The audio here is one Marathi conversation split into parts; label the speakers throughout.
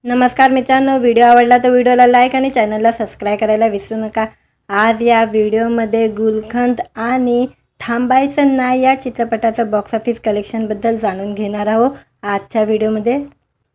Speaker 1: नमस्कार मित्रांनो, व्हिडिओ आवडला तर व्हिडिओला लाईक आणि चॅनलला सबस्क्राईब करायला विसरू नका। आज या व्हिडिओमध्ये गुलखंद आणि थांबायचं नाही या चित्रपटाचं बॉक्स ऑफिस कलेक्शनबद्दल जाणून घेणार आहोत। आजच्या व्हिडिओमध्ये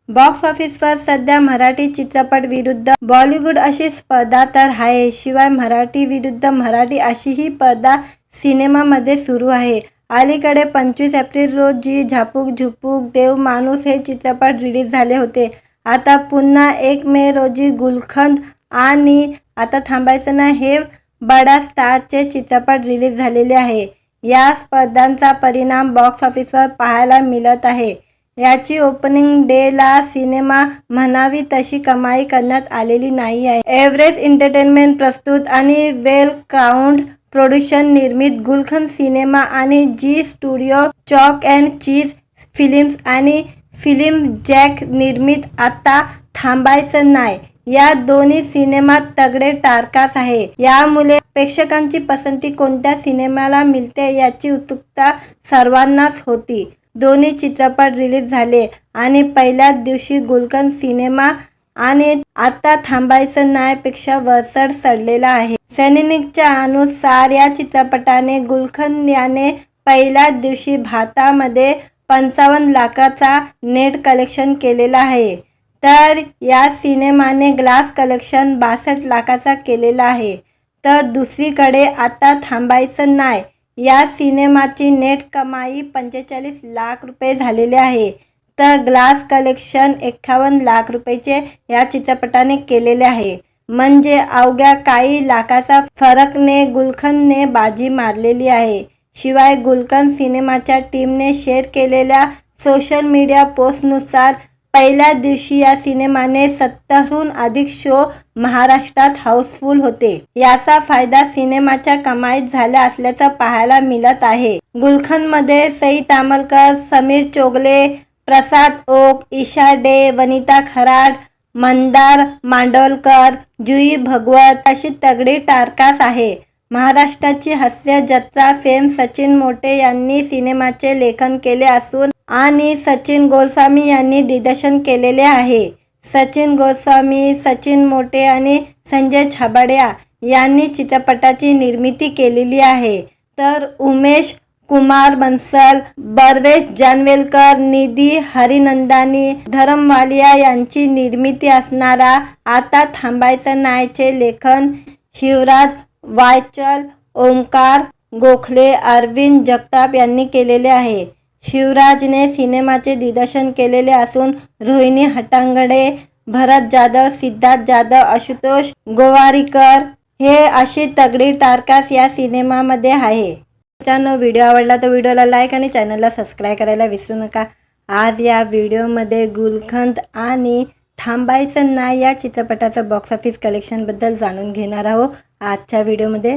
Speaker 1: बॉक्स ऑफिसवर सध्या मराठी चित्रपट विरुद्ध बॉलिवूड अशी स्पर्धा तर आहे, शिवाय मराठी विरुद्ध मराठी अशीही स्पर्धा सिनेमामध्ये सुरू आहे। अलीकडे 25 एप्रिल रोजी झापूक झुपूक देव माणूस हे चित्रपट रिलीज झाले होते। आता पुन्हा 1 मे रोजी गुलखंद आणि आता थांबायचं नाही हे बडा स्टारचे चित्रपट रिलीज झालेले आहे। या स्पर्धांचा परिणाम बॉक्स ऑफिसवर पाहायला मिळत आहे। याची ओपनिंग डेला सिनेमा म्हणावी तशी कमाई करण्यात आलेली नाही आहे। एव्हरेस्ट एंटरटेनमेंट प्रस्तुत आणि वेल क्राऊन्ड प्रोडक्शन निर्मित गुलखंद सिनेमा आणि Zee studio chalk and cheese films आणि फिल्म जॅक निर्मित आता थांबायचं नाही या दोन्ही सिनेमात तगडे टारकास आहे। यामुळे प्रेक्षकांची पसंती कोणत्या सिनेमाला मिळते याची उत्सुकता सर्वांनाच होती। दोन्ही चित्रपट रिलीज झाले आणि पहिल्याच दिवशी गुलखंद सिनेमा आणि आता थांबायचं नाही पेक्षा वरचढ चढलेला आहे। सैनिकच्या अनुसार या चित्रपटाने गुलखंद याने पहिल्याच दिवशी भारतामध्ये 55 लाखाचा नेट कलेक्शन केलेला आहे, तर या सिनेमाने ग्लास कलेक्शन 62 लाखाचा केलेला आहे। तर दुसरीकडे आता थांबायचं नाही या सिनेमाची नेट कमाई 45 लाख रुपये झालेले आहे, तर ग्लास कलेक्शन 51 लाख रुपयाचे या चित्रपटाने केलेले आहे। म्हणजे अवघ्या काही लाखाचा फरकने गुलखंदने बाजी मारलेली आहे। शिवाय गुलखंद सिनेमाच्या टीमने शेअर केलेल्या सोशल मीडिया पोस्टनुसार पहिल्या दिवशी या सिनेमाने 70हून अधिक शो महाराष्ट्रात हाऊसफुल होते। याचा फायदा सिनेमाच्या कमाईत झाला असल्याचं पाहायला मिळत आहे। गुलखंदमध्ये सई तामलकर, समीर चोगले, प्रसाद ओक, ईशा डे, वनिता खराड, मंदार मांडवलकर, जुई भगवत अशी तगडी टारकास आहे। महाराष्ट्राची हास्य जत्रा फेम सचिन मोटे यांनी सिनेमाचे लेखन केले असून आणि सचिन गोस्वामी यांनी दिग्दर्शन केलेले आहे। सचिन गोस्वामी, सचिन मोटे आणि संजय छाबड़िया यांनी चित्रपटाची निर्मिती केलेली आहे। तर उमेश कुमार बन्सल, बर्वेश जानवेलकर, निधी हरिनंदानी, धरमवालिया यांची निर्मिती असणारा आता थांबायचं नाहीचे लेखन शिवराज वायचल, ओंकार गोखले, अरविंद जगताप यांनी केलेले आहे। शिवराजने सिनेमाचे दिग्दर्शन केलेले असून रोहिणी हट्टंगडी, भरत जाधव, सिद्धार्थ जाधव, आशुतोष गोवारीकर हे अशी तगडी टारकास या सिनेमामध्ये आहे। मित्रांनो, व्हिडिओ आवडला तर व्हिडिओला लाईक आणि चॅनलला सबस्क्राईब करायला विसरू नका। आज या व्हिडिओमध्ये गुलखंद आणि थांबायचं नाही या चित्रपटाचं बॉक्स ऑफिस कलेक्शनबद्दल जाणून घेणार आहोत। आजच्या व्हिडिओमध्ये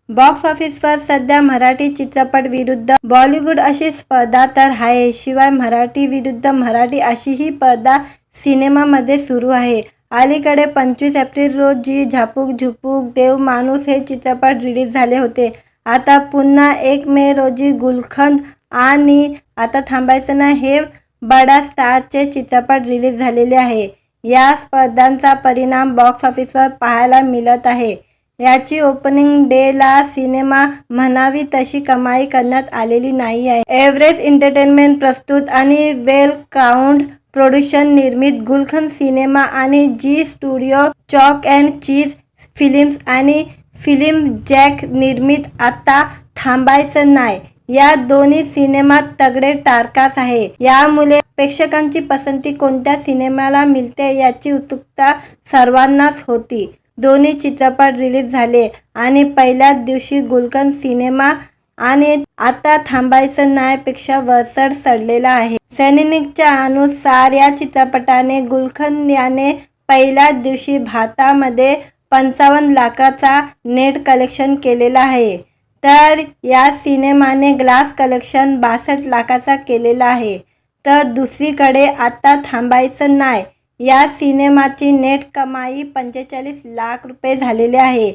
Speaker 1: बॉक्स ऑफिसवर सध्या मराठी चित्रपट विरुद्ध बॉलिवूड अशी स्पर्धा तर आहे, शिवाय मराठी विरुद्ध मराठी अशीही स्पर्धा सिनेमामध्ये सुरू आहे। अलीकडे 25 एप्रिल रोजी झापूक झुपूक देव माणूस हे चित्रपट रिलीज झाले होते। आता पुन्हा 1 मे रोजी गुलखंद आणि आता थांबायचं नाही हे बडा स्टारचे चित्रपट रिलीज झालेले आहे। या स्पर्धांचा परिणाम बॉक्स ऑफिसवर पाहायला मिळत आहे। याची ओपनिंग डेला सिनेमा म्हणावी तशी कमाई करण्यात आलेली नाही आहे। एव्हरेस्ट एंटरटेनमेंट प्रस्तुत आणि वेल क्राऊन्ड प्रोडक्शन निर्मित गुलखंद सिनेमा आणि Zee studio chalk and cheese films आणि फिल्म जॅक निर्मित आता थांबायचं नाही या दोन्ही सिनेमात तगडे टारकास आहे। यामुळे प्रेक्षकांची पसंती कोणत्या सिनेमाला मिळते याची उत्सुकता सर्वांनाच होती। दोन्ही चित्रपट रिलीज झाले आणि पहिल्याच दिवशी गुलखंद सिनेमा आणि आता थांबायचं नाही पेक्षा वरचढ चढलेला आहे। सैनिकच्या अनुसार या चित्रपटाने गुलखंद याने पहिल्याच दिवशी भारतामध्ये 55 लाखाचा नेट कलेक्शन केलेला आहे, तर या सिनेमाने ग्लास कलेक्शन 62 लाखाचा केलेला आहे। तर दुसरीकडे आता थांबायचं नाही या सिनेमाची नेट कमाई 45 लाख रुपये झालेले आहे,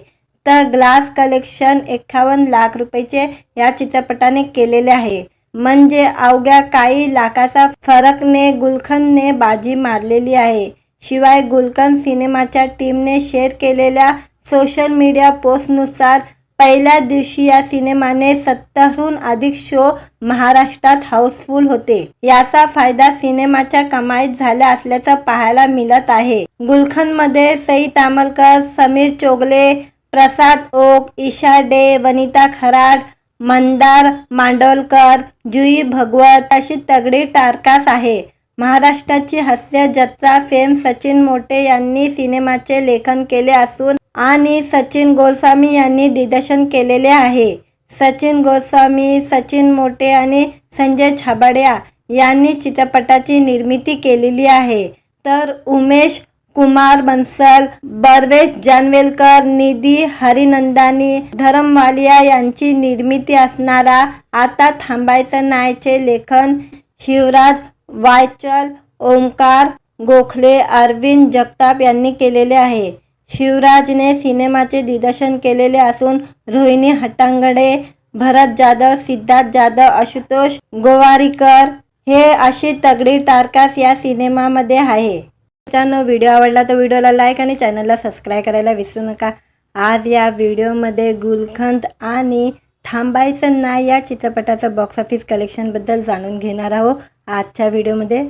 Speaker 1: तर ग्लास कलेक्शन 51 लाख रुपयाचे या चित्रपटाने केलेले आहे। म्हणजे अवघ्या काही लाखाचा फरकने गुलखंदने बाजी मारलेली आहे। शिवाय गुलकंद सिनेमाच्या टीमने शेअर केलेल्या सोशल मीडिया पोस्टनुसार पहिल्या दिवशी या सिनेमाने 70हून अधिक शो महाराष्ट्रात हाऊसफुल होते. याचा फायदा सिनेमाच्या कमाईत झाला असल्याचं पाहायला मिळत आहे. गुलकंदमध्ये सई तामलकर, समीर चोगले, प्रसाद ओक, ईशा डे, वनिता खराड, मंदार मांडोलकर, जुई भगवत अशी तगडी टारकास आहे. महाराष्ट्राची हास्य जत्रा फेम सचिन मोटे यांनी सिनेमाचे लेखन केले असून आणि सचिन गोस्वामी यांनी दिग्दर्शन केलेले आहे. सचिन गोस्वामी, सचिन मोटे आणि संजय छाबड़िया यांनी चित्रपटाची निर्मिती केलेली आहे. तर उमेश कुमार बन्सल, बर्वेश जानवेलकर, निधी हरिनंदानी, धरम वालिया यांची निर्मिती असणारा आता थांबायचं नाहीचे लेखन शिवराज वायचल, ओमकार गोखले, अरविंद जगताप यांनी केलेले आहे. शिवराजने सिनेमाचे दिग्दर्शन केलेले असून रोहिणी हट्टांगडे, भरत जाधव, सिद्धार्थ जाधव, आशुतोष गोवारीकर हे अशी तगडी टारकास या सिनेमामध्ये आहे. मित्रांनो, व्हिडिओ आवडला तर व्हिडिओला लाईक आणि चॅनलला सबस्क्राईब करायला विसरू नका. आज या व्हिडिओमध्ये गुलकंद आणि थांबायचं नाही या चित्रपटाचं बॉक्स ऑफिस कलेक्शनबद्दल जाणून घेणार आहोत. आजच्या व्हिडिओमध्ये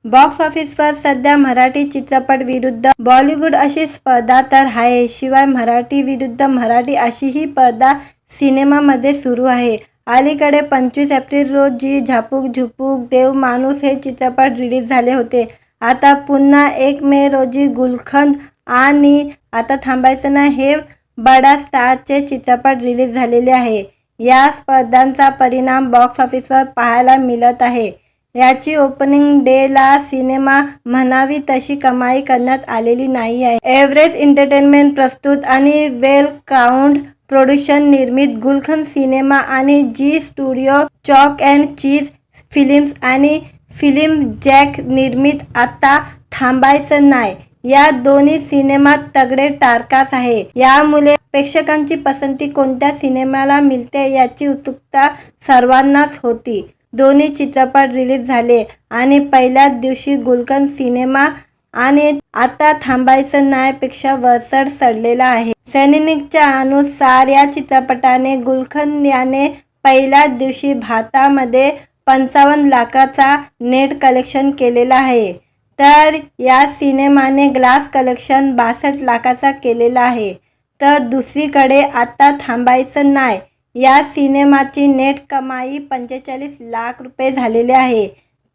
Speaker 1: बॉक्स ऑफिसवर सध्या मराठी चित्रपट विरुद्ध बॉलिवूड अशी स्पर्धा तर आहे. शिवाय मराठी विरुद्ध मराठी अशी ही स्पर्धा सिनेमामध्ये सुरू आहे. अलीकडे 25 एप्रिल रोजी झापूक झुपूक देव माणूस हे चित्रपट रिलीज झाले होते. आता पुन्हा 1 मे रोजी गुलकंद आणि आता थांबायचं नाही हे बडा स्टारचे चित्रपट रिलीज झालेले आहे. या स्पर्धांचा परिणाम बॉक्स ऑफिसवर पाहायला मिळत आहे. याची ओपनिंग डेला सिनेमा म्हणावी तशी कमाई करण्यात आलेली नाही आहे. एव्हरेस्ट एंटरटेनमेंट प्रस्तुत आणि वेल क्राऊड प्रोडक्शन निर्मित गुलकंद सिनेमा आणि Zee studio chalk and cheese films आणि फिल्म जॅक निर्मित आता थांबायचं नाही या दोन्ही सिनेमात तगडे टारकास आहे. यामुळे प्रेक्षकांची पसंती कोणत्या सिनेमाला मिळते याची उत्सुकता सर्वांनाच होती. दोन्ही चित्रपट रिलीज झाले आणि पहिल्याच दिवशी गुलकंद सिनेमा आणि आता थांबायचं नाही पेक्षा वरचढ चढलेला आहे. सैनिकच्या अनुसार या चित्रपटाने गुलकंद याने पहिल्याच दिवशी भारतामध्ये 55 लाखाचा नेट कलेक्शन केलेला आहे. तर या सिनेमाने ग्लास कलेक्शन 62 लाखाचा केलेला आहे. तर दुसरीकडे आता थांबायचं नाही या सिनेमाची नेट कमाई 45 लाख रुपये झालेले आहे.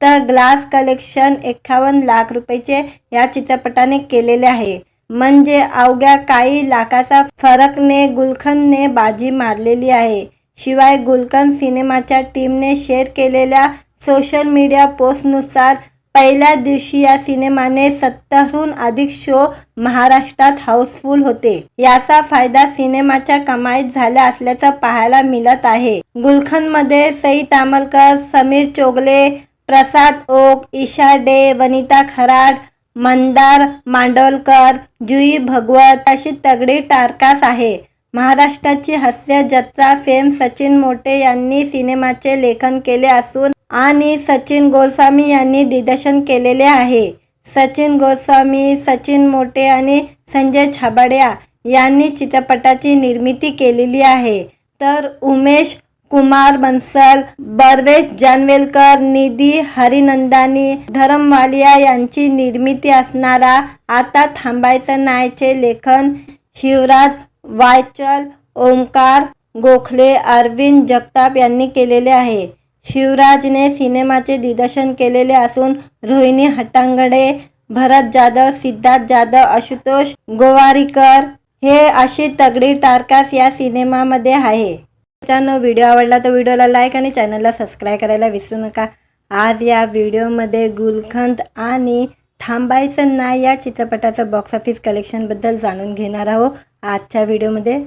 Speaker 1: तर ग्लास कलेक्शन 51 लाख रुपयाचे या चित्रपटाने केलेले आहे. म्हणजे अवघ्या काही लाखाचा फरकने गुलकंदने बाजी मारलेली आहे. शिवाय गुलकंद सिनेमाच्या टीमने शेअर केलेल्या सोशल मीडिया पोस्टनुसार पहिल्या दिवशी या सिनेमाने 70हून अधिक शो महाराष्ट्रात हाऊसफुल होते. याचा फायदा सिनेमाच्या कमाईत झाला असल्याचं पाहायला मिळत आहे. गुलकंदमध्ये सई तामलकर, समीर चोगले, प्रसाद ओक, ईशा डे, वनिता खराड, मंदार मांडोलकर, जुई भगवत अशी तगडी टारकास आहे. महाराष्ट्राची हास्य जत्रा फेम सचिन मोटे यांनी सिनेमाचे लेखन केले असून आणि सचिन गोस्वामी यांनी दिग्दर्शन केलेले आहे. सचिन गोस्वामी, सचिन मोटे आणि संजय छाबड़िया यांनी चित्रपटाची निर्मिती केलेली आहे. तर उमेश कुमार बन्सल, बर्वेश जानवेलकर, निधी हरिनंदानी, धरम वालिया यांची निर्मिती असणारा आता थांबायचं नाहीचे लेखन शिवराज वायचल, ओमकार गोखले, अरविंद जगताप यांनी केलेले आहे. शिवराजने सिनेमाचे दिग्दर्शन केलेले असून रोहिणी हट्टांगडे, भरत जाधव, सिद्धार्थ जाधव, आशुतोष गोवारीकर हे अशी तगडी टारकास या सिनेमामध्ये आहे. मित्रांनो, व्हिडिओ आवडला तर व्हिडिओला लाईक आणि चॅनलला सबस्क्राईब करायला विसरू नका. आज या व्हिडिओमध्ये गुलकंद आणि थांबायचं नाही या चित्रपटाचं बॉक्स ऑफिस कलेक्शनबद्दल जाणून घेणार आहोत. आजच्या व्हिडिओमध्ये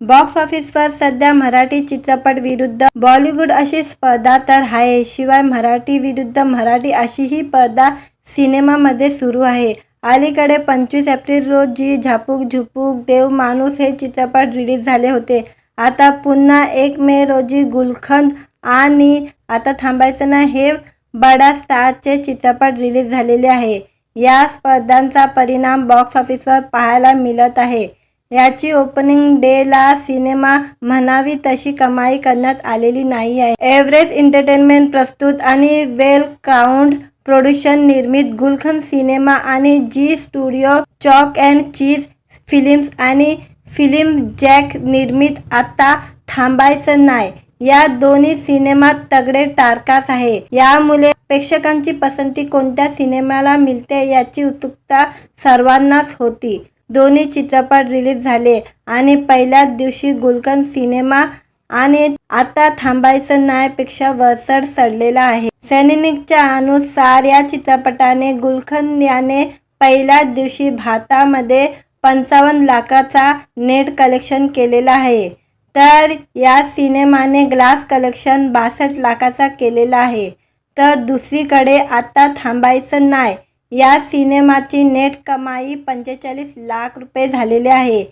Speaker 1: बॉक्स ऑफिसवर सध्या मराठी चित्रपट विरुद्ध बॉलिवूड अशी स्पर्धा तर आहे. शिवाय मराठी विरुद्ध मराठी अशी ही स्पर्धा सिनेमामध्ये सुरू आहे. अलीकडे 25 एप्रिल रोजी झापूक झुपूक देव माणूस हे चित्रपट रिलीज झाले होते. आता पुन्हा 1 मे रोजी गुलकंद आणि आता थांबायचं नाही हे बडा स्टारचे चित्रपट रिलीज झालेले आहे. या स्पर्धांचा परिणाम बॉक्स ऑफिसवर पाहायला मिळत आहे. याची ओपनिंग डेला सिनेमा म्हणावी तशी कमाई करण्यात आलेली नाही आहे. एव्हरेस्ट एंटरटेनमेंट प्रस्तुत आणि वेल काउंट प्रोडक्शन निर्मित गुलखंद सिनेमा आणि Zee studio chalk and cheese films आणि फिल्म जॅक निर्मित आता थांबायचं नाही या दोन्ही सिनेमात तगडे टारकास आहे. यामुळे प्रेक्षकांची पसंती कोणत्या सिनेमाला मिळते याची उत्सुकता सर्वांनाच होती. दोन्ही चित्रपट रिलीज झाले आणि पहिल्याच दिवशी गुलखंद सिनेमा आणि आता थांबायचं नाही पेक्षा वरचढ चढलेला आहे. सैनिकच्या अनुसार या चित्रपटाने गुलखंद याने पहिल्याच दिवशी भारतामध्ये 55 लाखाचा नेट कलेक्शन केलेला आहे. तर या सिनेमाने ग्लास कलेक्शन 62 लाखाचा केलेला आहे. तर दुसरीकडे आता थांबायचं नाही या सिनेमाची नेट कमाई 45 लाख रुपये झालेले आहे.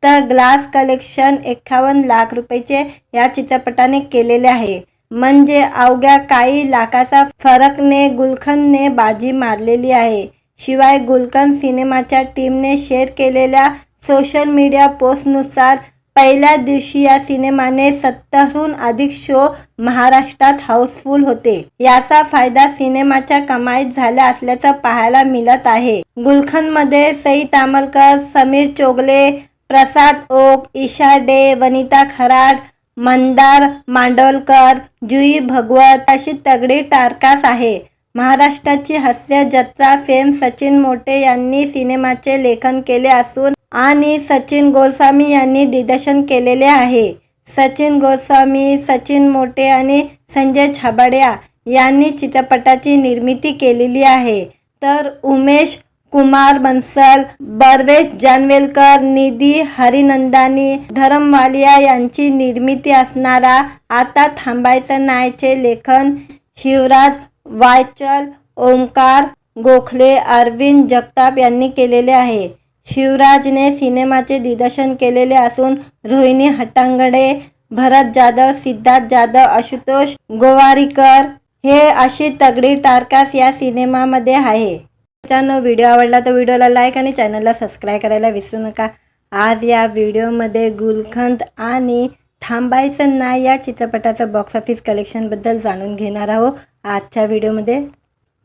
Speaker 1: तर ग्लास कलेक्शन 51 लाख रुपयाचे या चित्रपटाने केलेले आहे. म्हणजे अवघ्या काही लाखाचा फरकने गुलखंदने बाजी मारलेली आहे. शिवाय गुलखंद सिनेमाच्या टीमने शेअर केलेल्या सोशल मीडिया पोस्टनुसार पहिल्या दिवशी या सिनेमाने 70हून अधिक शो महाराष्ट्रात हाऊसफुल होते. याचा फायदा सिनेमाच्या कमाईत झाला असल्याचं पाहायला मिळत आहे. गुलखंदमध्ये सई तामलकर, समीर चोगले, प्रसाद ओक, ईशा डे, वनिता खराड, मंदार मांडोलकर, जुई भगवत अशी तगडी टारकास आहे. महाराष्ट्राची हास्य जत्रा फेम सचिन मोटे यांनी सिनेमाचे लेखन केले असून आणि सचिन गोस्वामी यांनी दिग्दर्शन केलेले आहे. सचिन गोस्वामी, सचिन मोटे आणि संजय छाबड्या यांनी चित्रपटाची निर्मिती केलेली आहे. तर उमेश कुमार बन्सल, बर्वेश जानवेलकर, निधी हरिनंदानी, धरमवालिया यांची निर्मिती असणारा आता थांबायचं नाहीचे लेखन शिवराज वायचल, ओंकार गोखले, अरविंद जगताप यांनी केलेले आहे. शिवराजने सिनेमाचे दिग्दर्शन केलेले असून रोहिणी हट्टांगडे, भरत जाधव, सिद्धार्थ जाधव, आशुतोष गोवारीकर हे अशी तगडी टारकास या सिनेमामध्ये आहे. मित्रांनो, व्हिडिओ आवडला तर व्हिडिओला लाईक आणि चॅनलला सबस्क्राईब करायला विसरू नका. आज या व्हिडिओमध्ये गुलखंद आणि थांबायचं नाही या चित्रपटाचं बॉक्स ऑफिस कलेक्शनबद्दल जाणून घेणार आहोत. आजच्या व्हिडिओमध्ये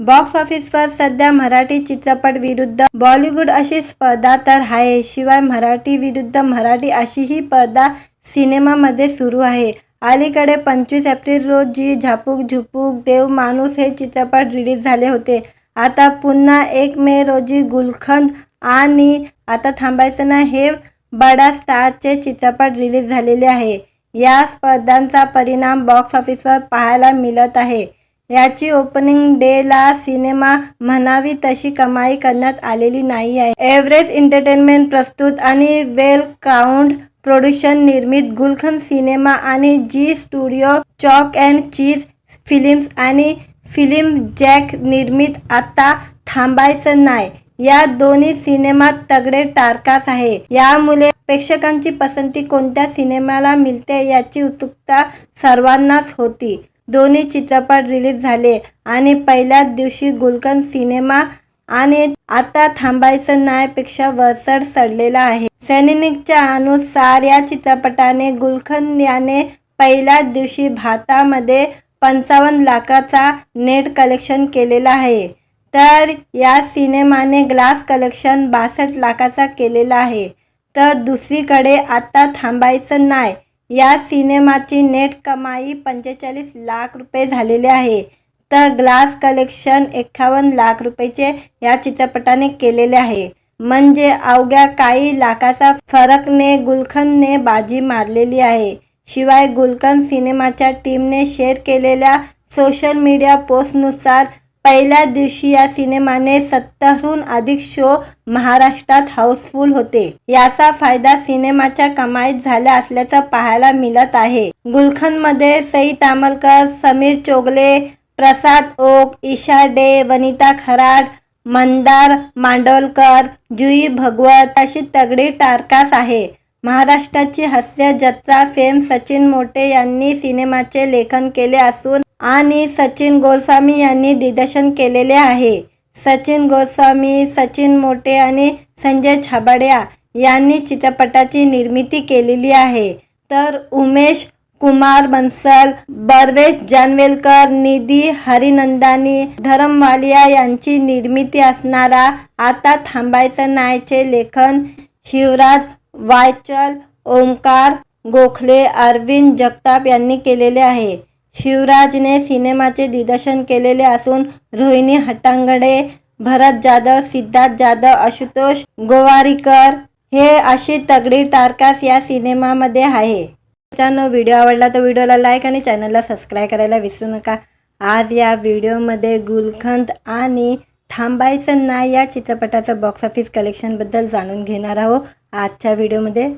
Speaker 1: बॉक्स ऑफिसवर सध्या मराठी चित्रपट विरुद्ध बॉलिवूड अशी स्पर्धा तर आहे. शिवाय मराठी विरुद्ध मराठी अशी ही स्पर्धा सिनेमामध्ये सुरू आहे. अलीकडे 25 एप्रिल रोजी झापूक झुपूक देव माणूस हे चित्रपट रिलीज झाले होते. आता पुन्हा 1 मे रोजी गुलखंद आणि आता थांबायचं नाही हे बडा स्टारचे चित्रपट रिलीज झालेले आहे. या स्पर्धांचा परिणाम बॉक्स ऑफिसवर पाहायला मिळत आहे. याची ओपनिंग डेला सिनेमा म्हणावी तशी कमाई करण्यात आलेली नाही आहे. एव्हरेस्ट एंटरटेनमेंट प्रस्तुत आणि वेल काउंट प्रोडक्शन निर्मित गुलखंद सिनेमा आणि Zee studio chalk and cheese films आणि फिल्म जॅक निर्मित आता थांबायचं नाही या दोन्ही सिनेमात तगडे टारकास आहे. यामुळे प्रेक्षकांची पसंती कोणत्या सिनेमाला मिळते याची उत्सुकता सर्वांनाच होती. दोन्ही चित्रपट रिलीज झाले आणि पहिल्याच दिवशी गुलखंद सिनेमा आणि आता थांबायचं नाही पेक्षा वरचढ चढलेला आहे. सैनिकच्या अनुसार या चित्रपटाने गुलखंद याने पहिल्याच दिवशी भारतामध्ये 55 लाखाचा नेट कलेक्शन केलेला आहे. तर या सिनेमाने ग्लास कलेक्शन 62 लाखाचा केलेला आहे. तर दुसरीकडे आता थांबायचं नाही या सिनेमाची नेट कमाई 45 लाख रुपये झालेले आहे. तर ग्लास कलेक्शन 51 लाख रुपयाचे या चित्रपटाने केलेले आहे. म्हणजे अवघ्या काही लाखाचा फरकने गुलखंदने बाजी मारलेली आहे. शिवाय गुलखंद सिनेमाच्या टीमने शेअर केलेल्या सोशल मीडिया पोस्टनुसार पहिल्या दिवशी या सिनेमाने 70हून अधिक शो महाराष्ट्रात हाऊसफुल होते. याचा फायदा सिनेमाच्या कमाईत झाला असल्याचं पाहायला मिळत आहे. गुलखंदमध्ये सई तामलकर, समीर चोगले, प्रसाद ओक, ईशा डे, वनिता खराड, मंदार मांडोलकर, जुई भगवत अशी तगडी टारकास आहे. महाराष्ट्राची हास्य जत्रा फेम सचिन मोटे यांनी सिनेमाचे लेखन केले असून आणि सचिन गोस्वामी यांनी दिग्दर्शन केलेले आहे. सचिन गोस्वामी, सचिन मोटे आणि संजय छाबड़िया यांनी चित्रपटाची निर्मिती केलेली आहे. तर उमेश कुमार बन्सल, बर्वेश जानवेलकर, निधी हरिनंदानी, धरम वालिया यांची निर्मिती असणारा आता थांबायचं नाहीचे लेखन शिवराज वायचल, ओमकार गोखले, अरविंद जगताप यांनी केलेले आहे. शिवराजने सिनेमाचे दिग्दर्शन केलेले असून रोहिणी हट्टंगडी, भरत जाधव, सिद्धार्थ जाधव, आशुतोष गोवारीकर हे अशी तगडी टारकास या सिनेमामध्ये आहे. मित्रांनो, व्हिडिओ आवडला तर व्हिडिओला लाईक आणि चॅनलला सबस्क्राईब करायला विसरू नका. आज या व्हिडिओमध्ये गुलखंद आणि थांबायचं नाही या चित्रपटाचं बॉक्स ऑफिस कलेक्शनबद्दल जाणून घेणार आहोत. आजच्या व्हिडिओमध्ये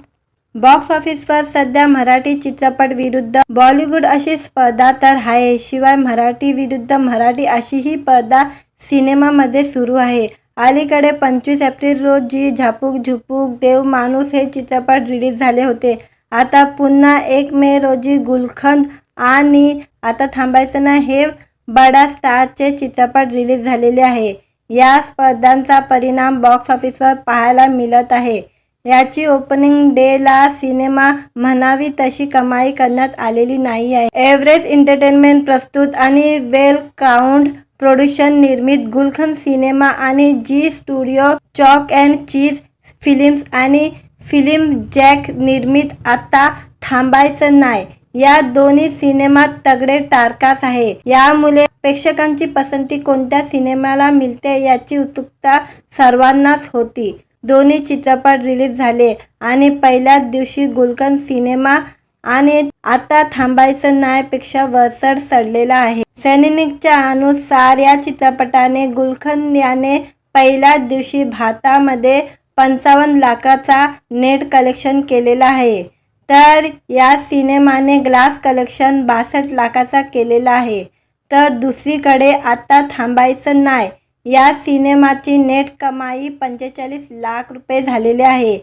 Speaker 1: बॉक्स ऑफिसवर सध्या मराठी चित्रपट विरुद्ध बॉलिवूड अशी स्पर्धा तर आहे, शिवाय मराठी विरुद्ध मराठी अशी ही स्पर्धा सिनेमामध्ये सुरू आहे. अलीकडे 25 एप्रिल रोजी झापूक झुपूक देव माणूस हे चित्रपट रिलीज झाले होते. आता पुन्हा 1 मे रोजी गुलखंद आणि आता थांबायचं नाही हे बडा स्टारचे चित्रपट रिलीज झालेले आहे. या स्पर्धांचा परिणाम बॉक्स ऑफिसवर पाहायला मिळत आहे. याची ओपनिंग डेला सिनेमा म्हणावी तशी कमाई करण्यात आलेली नाही आहे. एव्हरेस्ट एंटरटेनमेंट प्रस्तुत आणि वेल काउंट प्रोडक्शन निर्मित गुलखंद सिनेमा आणि Zee studio chalk and cheese films आणि फिल्म जॅक निर्मित आता थांबायचं नाही या दोन्ही सिनेमात तगडे टारकास आहे. यामुळे प्रेक्षकांची पसंती कोणत्या सिनेमाला मिळते याची उत्सुकता सर्वांनाच होती. दोन्ही चित्रपट रिलीज झाले आणि पहिल्याच दिवशी गुलखंद सिनेमा आणि आता थांबायचं नाही पेक्षा वरचढ चढलेला आहे. सैनिकच्या अनुसार या चित्रपटाने गुलखंद याने पहिल्याच दिवशी भारतामध्ये 55 लाखाचा नेट कलेक्शन केलेला आहे. तर या सिनेमाने ग्लास कलेक्शन 62 लाखाचा केलेला आहे. तर दुसरीकडे आता थांबायचं नाही या सिनेमाची नेट कमाई 45 लाख रुपये झालेले आहे.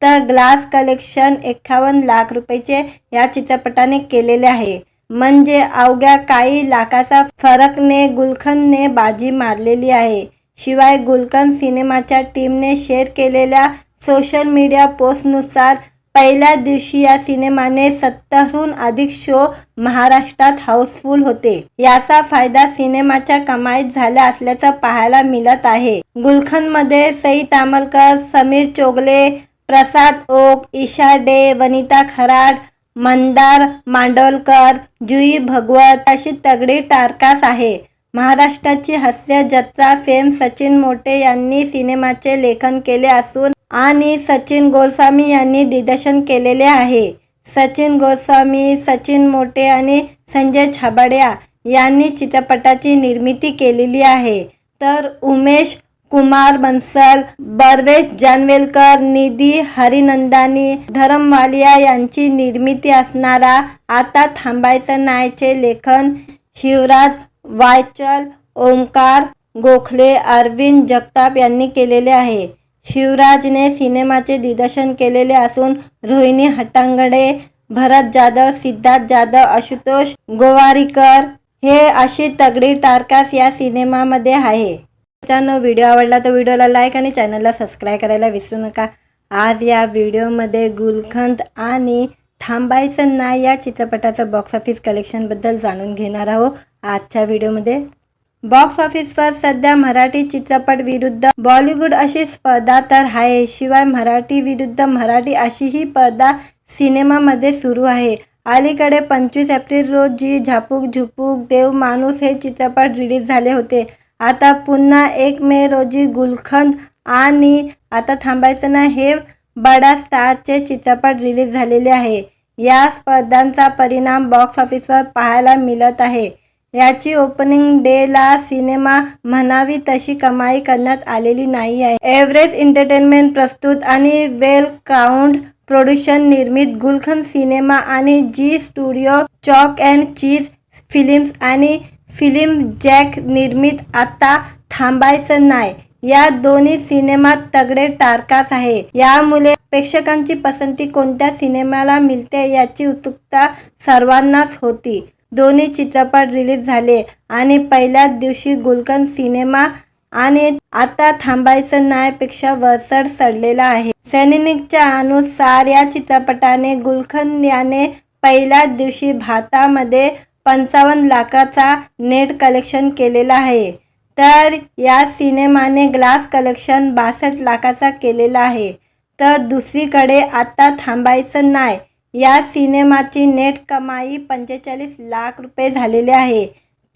Speaker 1: तर ग्लास कलेक्शन 51 लाख रुपयाचे या चित्रपटाने केलेले आहे. म्हणजे अवघ्या काही लाखाचा फरकने गुलखंदने बाजी मारलेली आहे. शिवाय गुलखंद सिनेमाच्या टीमने शेअर केलेल्या सोशल मीडिया पोस्टनुसार पहिल्या दिवशी या सिनेमाने 70हून अधिक शो महाराष्ट्रात हाऊसफुल होते. याचा फायदा सिनेमाच्या कमाईत झाला असल्याचं पाहायला मिळत आहे. गुलखंदमध्ये सई तामलकर, समीर चोगले, प्रसाद ओक, ईशा डे, वनिता खराड, मंदार मांडोलकर, जुई भगवत अशी तगडी टारकास आहे. महाराष्ट्राची हास्य जत्रा फेम सचिन मोटे यांनी सिनेमाचे लेखन केले असून आणि सचिन गोस्वामी यांनी दिग्दर्शन केलेले आहे. सचिन गोस्वामी, सचिन मोटे आणि संजय छाबड़िया यांनी चित्रपटाची निर्मिती केलेली आहे. तर उमेश कुमार बन्सल, बर्वेश जानवेलकर, निधी हरिनंदानी, धरम वालिया यांची निर्मिती असणारा आता थांबायचं नाहीचे लेखन शिवराज वायचल, ओमकार गोखले, अरविंद जगताप यांनी केलेले आहे. शिवराजने सिनेमाचे दिग्दर्शन केलेले असून रोहिणी हट्टंगडी, भरत जाधव, सिद्धार्थ जाधव, आशुतोष गोवारीकर हे अशी तगडी टारकास या सिनेमामध्ये आहे. मित्रांनो, व्हिडिओ आवडला तर व्हिडिओला लाईक आणि चॅनलला सबस्क्राईब करायला विसरू नका. आज या व्हिडिओमध्ये गुलखंद आणि थांबायचं नाही या चित्रपटाचं बॉक्स ऑफिस कलेक्शनबद्दल जाणून घेणार आहोत. आजच्या व्हिडिओमध्ये बॉक्स ऑफिसवर सध्या मराठी चित्रपट विरुद्ध बॉलिवूड अशी स्पर्धा तर आहे, शिवाय मराठी विरुद्ध मराठी अशी ही स्पर्धा सिनेमामध्ये सुरू आहे. अलीकडे 25 एप्रिल रोजी झापूक झुपूक देव माणूस हे चित्रपट रिलीज झाले होते. आता पुन्हा 1 मे रोजी गुलखंद आणि आता थांबायचं नाही हे बडा स्टारचे चित्रपट रिलीज झालेले आहे. या स्पर्धांचा परिणाम बॉक्स ऑफिसवर पाहायला मिळत आहे. याची ओपनिंग डेला सिनेमा म्हणावी तशी कमाई करण्यात आलेली नाही आहे. एव्हरेस्ट एंटरटेनमेंट प्रस्तुत आणि वेल काउंट प्रोडक्शन निर्मित गुलखंद सिनेमा आणि Zee studio chalk and cheese films आणि फिल्म जॅक निर्मित आता थांबायचं नाही या दोन्ही सिनेमात तगडे टारकास आहे. यामुळे प्रेक्षकांची पसंती कोणत्या सिनेमाला मिळते याची उत्सुकता सर्वांनाच होती. दोन्ही चित्रपट रिलीज झाले आणि पहिल्याच दिवशी गुलखंद सिनेमा आणि आता थांबायचं नाही पेक्षा वरचढ चढलेला आहे. सैनिकच्या अनुसार या चित्रपटाने गुलखंद याने पहिल्याच दिवशी भारतामध्ये 55 लाखाचा नेट कलेक्शन केलेला आहे. तर या सिनेमाने ग्लास कलेक्शन 62 लाखाचा केलेला आहे. तर दुसरीकडे आता थांबायचं नाही या सिनेमाची नेट कमाई 45 लाख रुपये झालेली आहे.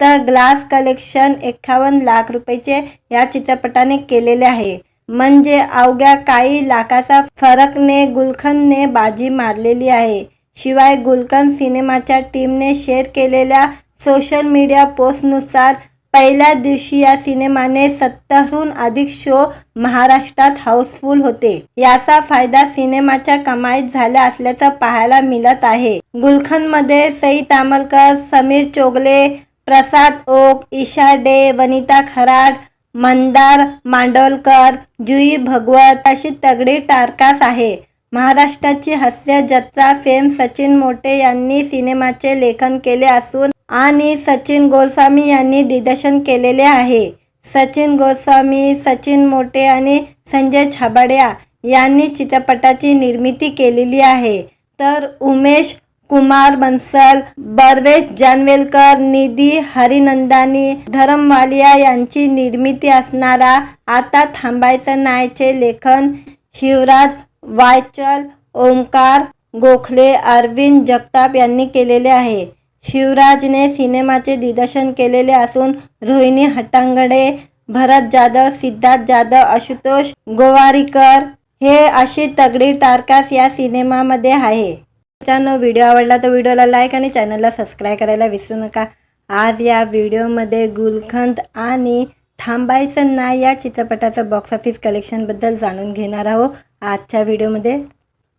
Speaker 1: तर ग्लास कलेक्शन 51 लाख रुपयाचे या चित्रपटाने केलेले आहे. म्हणजे अवघ्या काही लाखाचा फरकने गुलखंदने बाजी मारलेली आहे. शिवाय गुलखंद सिनेमाच्या टीमने शेअर केलेल्या सोशल मीडिया पोस्टनुसार पहिल्या दिवशी या सिनेमाने 70हून अधिक शो महाराष्ट्रात हाऊसफुल होते. याचा फायदा सिनेमाच्या कमाईत झाला असल्याचं पाहायला मिळत आहे. गुलखंदमध्ये सई तामलकर, समीर चोगले, प्रसाद ओक, ईशा डे, वनिता खराड, मंदार मांडोलकर, जुई भगवत अशी तगडी टारकास आहे. महाराष्ट्राची हास्य जत्रा फेम सचिन मोटे यांनी सिनेमाचे लेखन केले असून आणि सचिन गोस्वामी यांनी दिग्दर्शन केलेले आहे. सचिन गोस्वामी, सचिन मोटे आणि संजय छाबड़िया यांनी चित्रपटाची निर्मिती केलेली आहे. तर उमेश कुमार बन्सल, बर्वेश जानवेलकर, निधी हरिनंदानी, धरम वालिया यांची निर्मिती असणारा आता थांबायचं नाहीचे लेखन शिवराज वायचल, ओमकार गोखले, अरविंद जगताप यांनी केलेले आहे. शिवराजने सिनेमाचे दिग्दर्शन केलेले असून रोहिणी हट्टांगडे, भरत जाधव, सिद्धार्थ जाधव, आशुतोष गोवारीकर हे अशी तगडी टारकास या सिनेमामध्ये आहे. मित्रांनो, व्हिडिओ आवडला तर व्हिडिओला लाईक आणि चॅनलला सबस्क्राईब करायला विसरू नका. आज या व्हिडिओमध्ये गुलखंद आणि थांबायचं नाही या चित्रपटाचं बॉक्स ऑफिस कलेक्शनबद्दल जाणून घेणार आहोत. आजच्या व्हिडिओमध्ये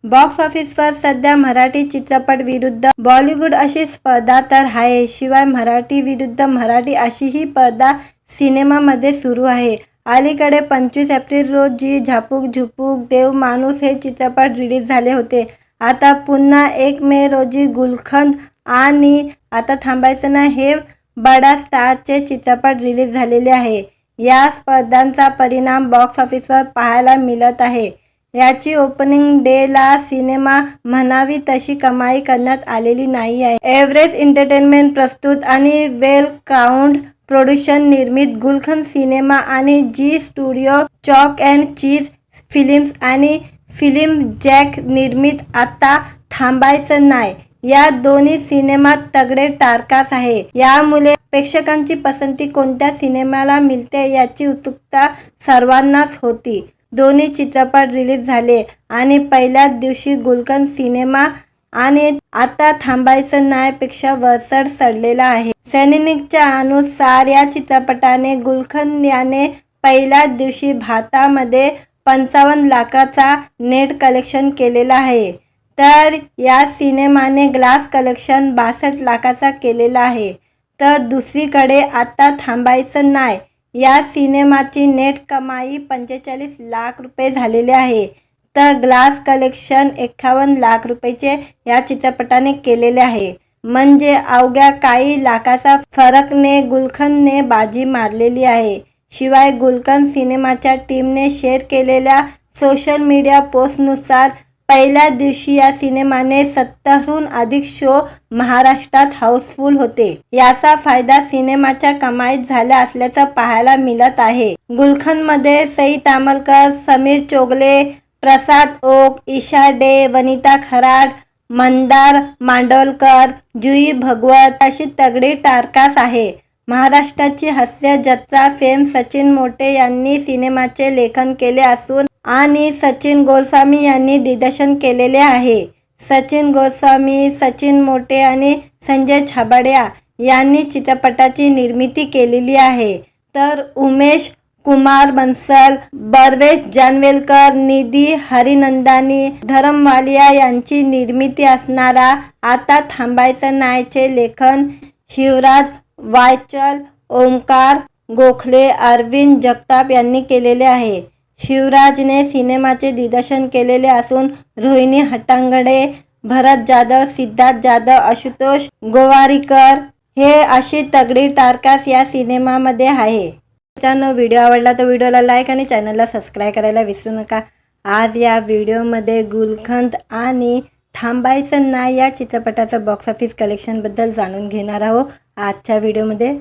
Speaker 1: बॉक्स ऑफिसवर सध्या मराठी चित्रपट विरुद्ध बॉलिवूड अशी स्पर्धा तर आहे. शिवाय मराठी विरुद्ध मराठी अशी ही स्पर्धा सिनेमामध्ये सुरू आहे. अलीकडे 25 एप्रिल रोजी झापूक झुपूक देव माणूस हे चित्रपट रिलीज झाले होते. आता पुन्हा 1 मे रोजी गुलखंद आणि आता थांबायचं नाही हे बडा स्टारचे चित्रपट रिलीज झालेले आहे. या स्पर्धांचा परिणाम बॉक्स ऑफिसवर पाहायला मिळत आहे. याची ओपनिंग डेला सिनेमा म्हणावी तशी कमाई करण्यात आलेली नाही आहे. एव्हरेस्ट एंटरटेनमेंट प्रस्तुत आणि वेल काउंट प्रोडक्शन निर्मित गुलखंद सिनेमा आणि Zee studio chalk and cheese films आणि फिल्म जॅक निर्मित आता थांबायचं नाही या दोन्ही सिनेमात तगडे टारकास आहे. यामुळे प्रेक्षकांची पसंती कोणत्या सिनेमाला मिळते याची उत्सुकता सर्वांनाच होती. दोन्ही चित्रपट रिलीज झाले आणि पहिल्याच दिवशी गुलखंद सिनेमा आणि आता थांबायचं नाही पेक्षा वरचढ चढलेला आहे. सैनिकच्या अनुसार या चित्रपटाने गुलखंद याने पहिल्याच दिवशी भारतामध्ये 55 लाखाचा नेट कलेक्शन केलेला आहे. तर या सिनेमाने ग्लास कलेक्शन 62 लाखाचा केलेला आहे. तर दुसरीकडे आता थांबायचं नाही या सिनेमाची नेट कमाई 45 लाख रुपये झालेले आहे. तर ग्लास कलेक्शन 51 लाख रुपयाचे या चित्रपटाने केलेले आहे. म्हणजे अवघ्या काही लाखाचा फरकने गुलखंदने बाजी मारलेली आहे. शिवाय गुलखंद सिनेमाच्या टीमने शेअर केलेल्या सोशल मीडिया पोस्टनुसार पहिल्या दिवशी या सिनेमाने 70हून अधिक शो महाराष्ट्रात हाऊसफुल होते. याचा फायदा सिनेमाच्या कमाईत झाला असल्याचं पाहायला मिळत आहे. गुलखंदमध्ये सई तामलकर, समीर चोगले, प्रसाद ओक, ईशा डे, वनिता खराड, मंदार मांडोलकर, जुई भगवत अशी तगडी टारकास आहे. महाराष्ट्राची हास्य जत्रा फेम सचिन मोटे यांनी सिनेमाचे लेखन केले असून आणि सचिन गोस्वामी यांनी दिग्दर्शन केलेले आहे. सचिन गोस्वामी, सचिन मोटे आणि संजय छाबड़िया यांनी चित्रपटाची निर्मिती केलेली आहे. तर उमेश कुमार बन्सल, बर्वेश जानवेलकर, निधी हरिनंदानी, धरम वालिया यांची निर्मिती असणारा आता थांबायचं नाहीचे लेखन शिवराज वायचल, ओमकार गोखले, अरविंद जगताप यांनी केलेले आहे. शिवराजने सिनेमाचे दिग्दर्शन केलेले असून रोहिणी हट्टांगडे, भरत जाधव, सिद्धार्थ जाधव, आशुतोष गोवारीकर हे अशी तगडी टारकास या सिनेमामध्ये आहे. मित्रांनो, व्हिडिओ आवडला तर व्हिडिओला लाईक आणि चॅनलला सबस्क्राईब करायला विसरू नका. आज या व्हिडिओमध्ये गुलखंद आणि थांबायचं नाही या चित्रपटाचं बॉक्स ऑफिस कलेक्शनबद्दल जाणून घेणार आहोत. आजच्या व्हिडिओमध्ये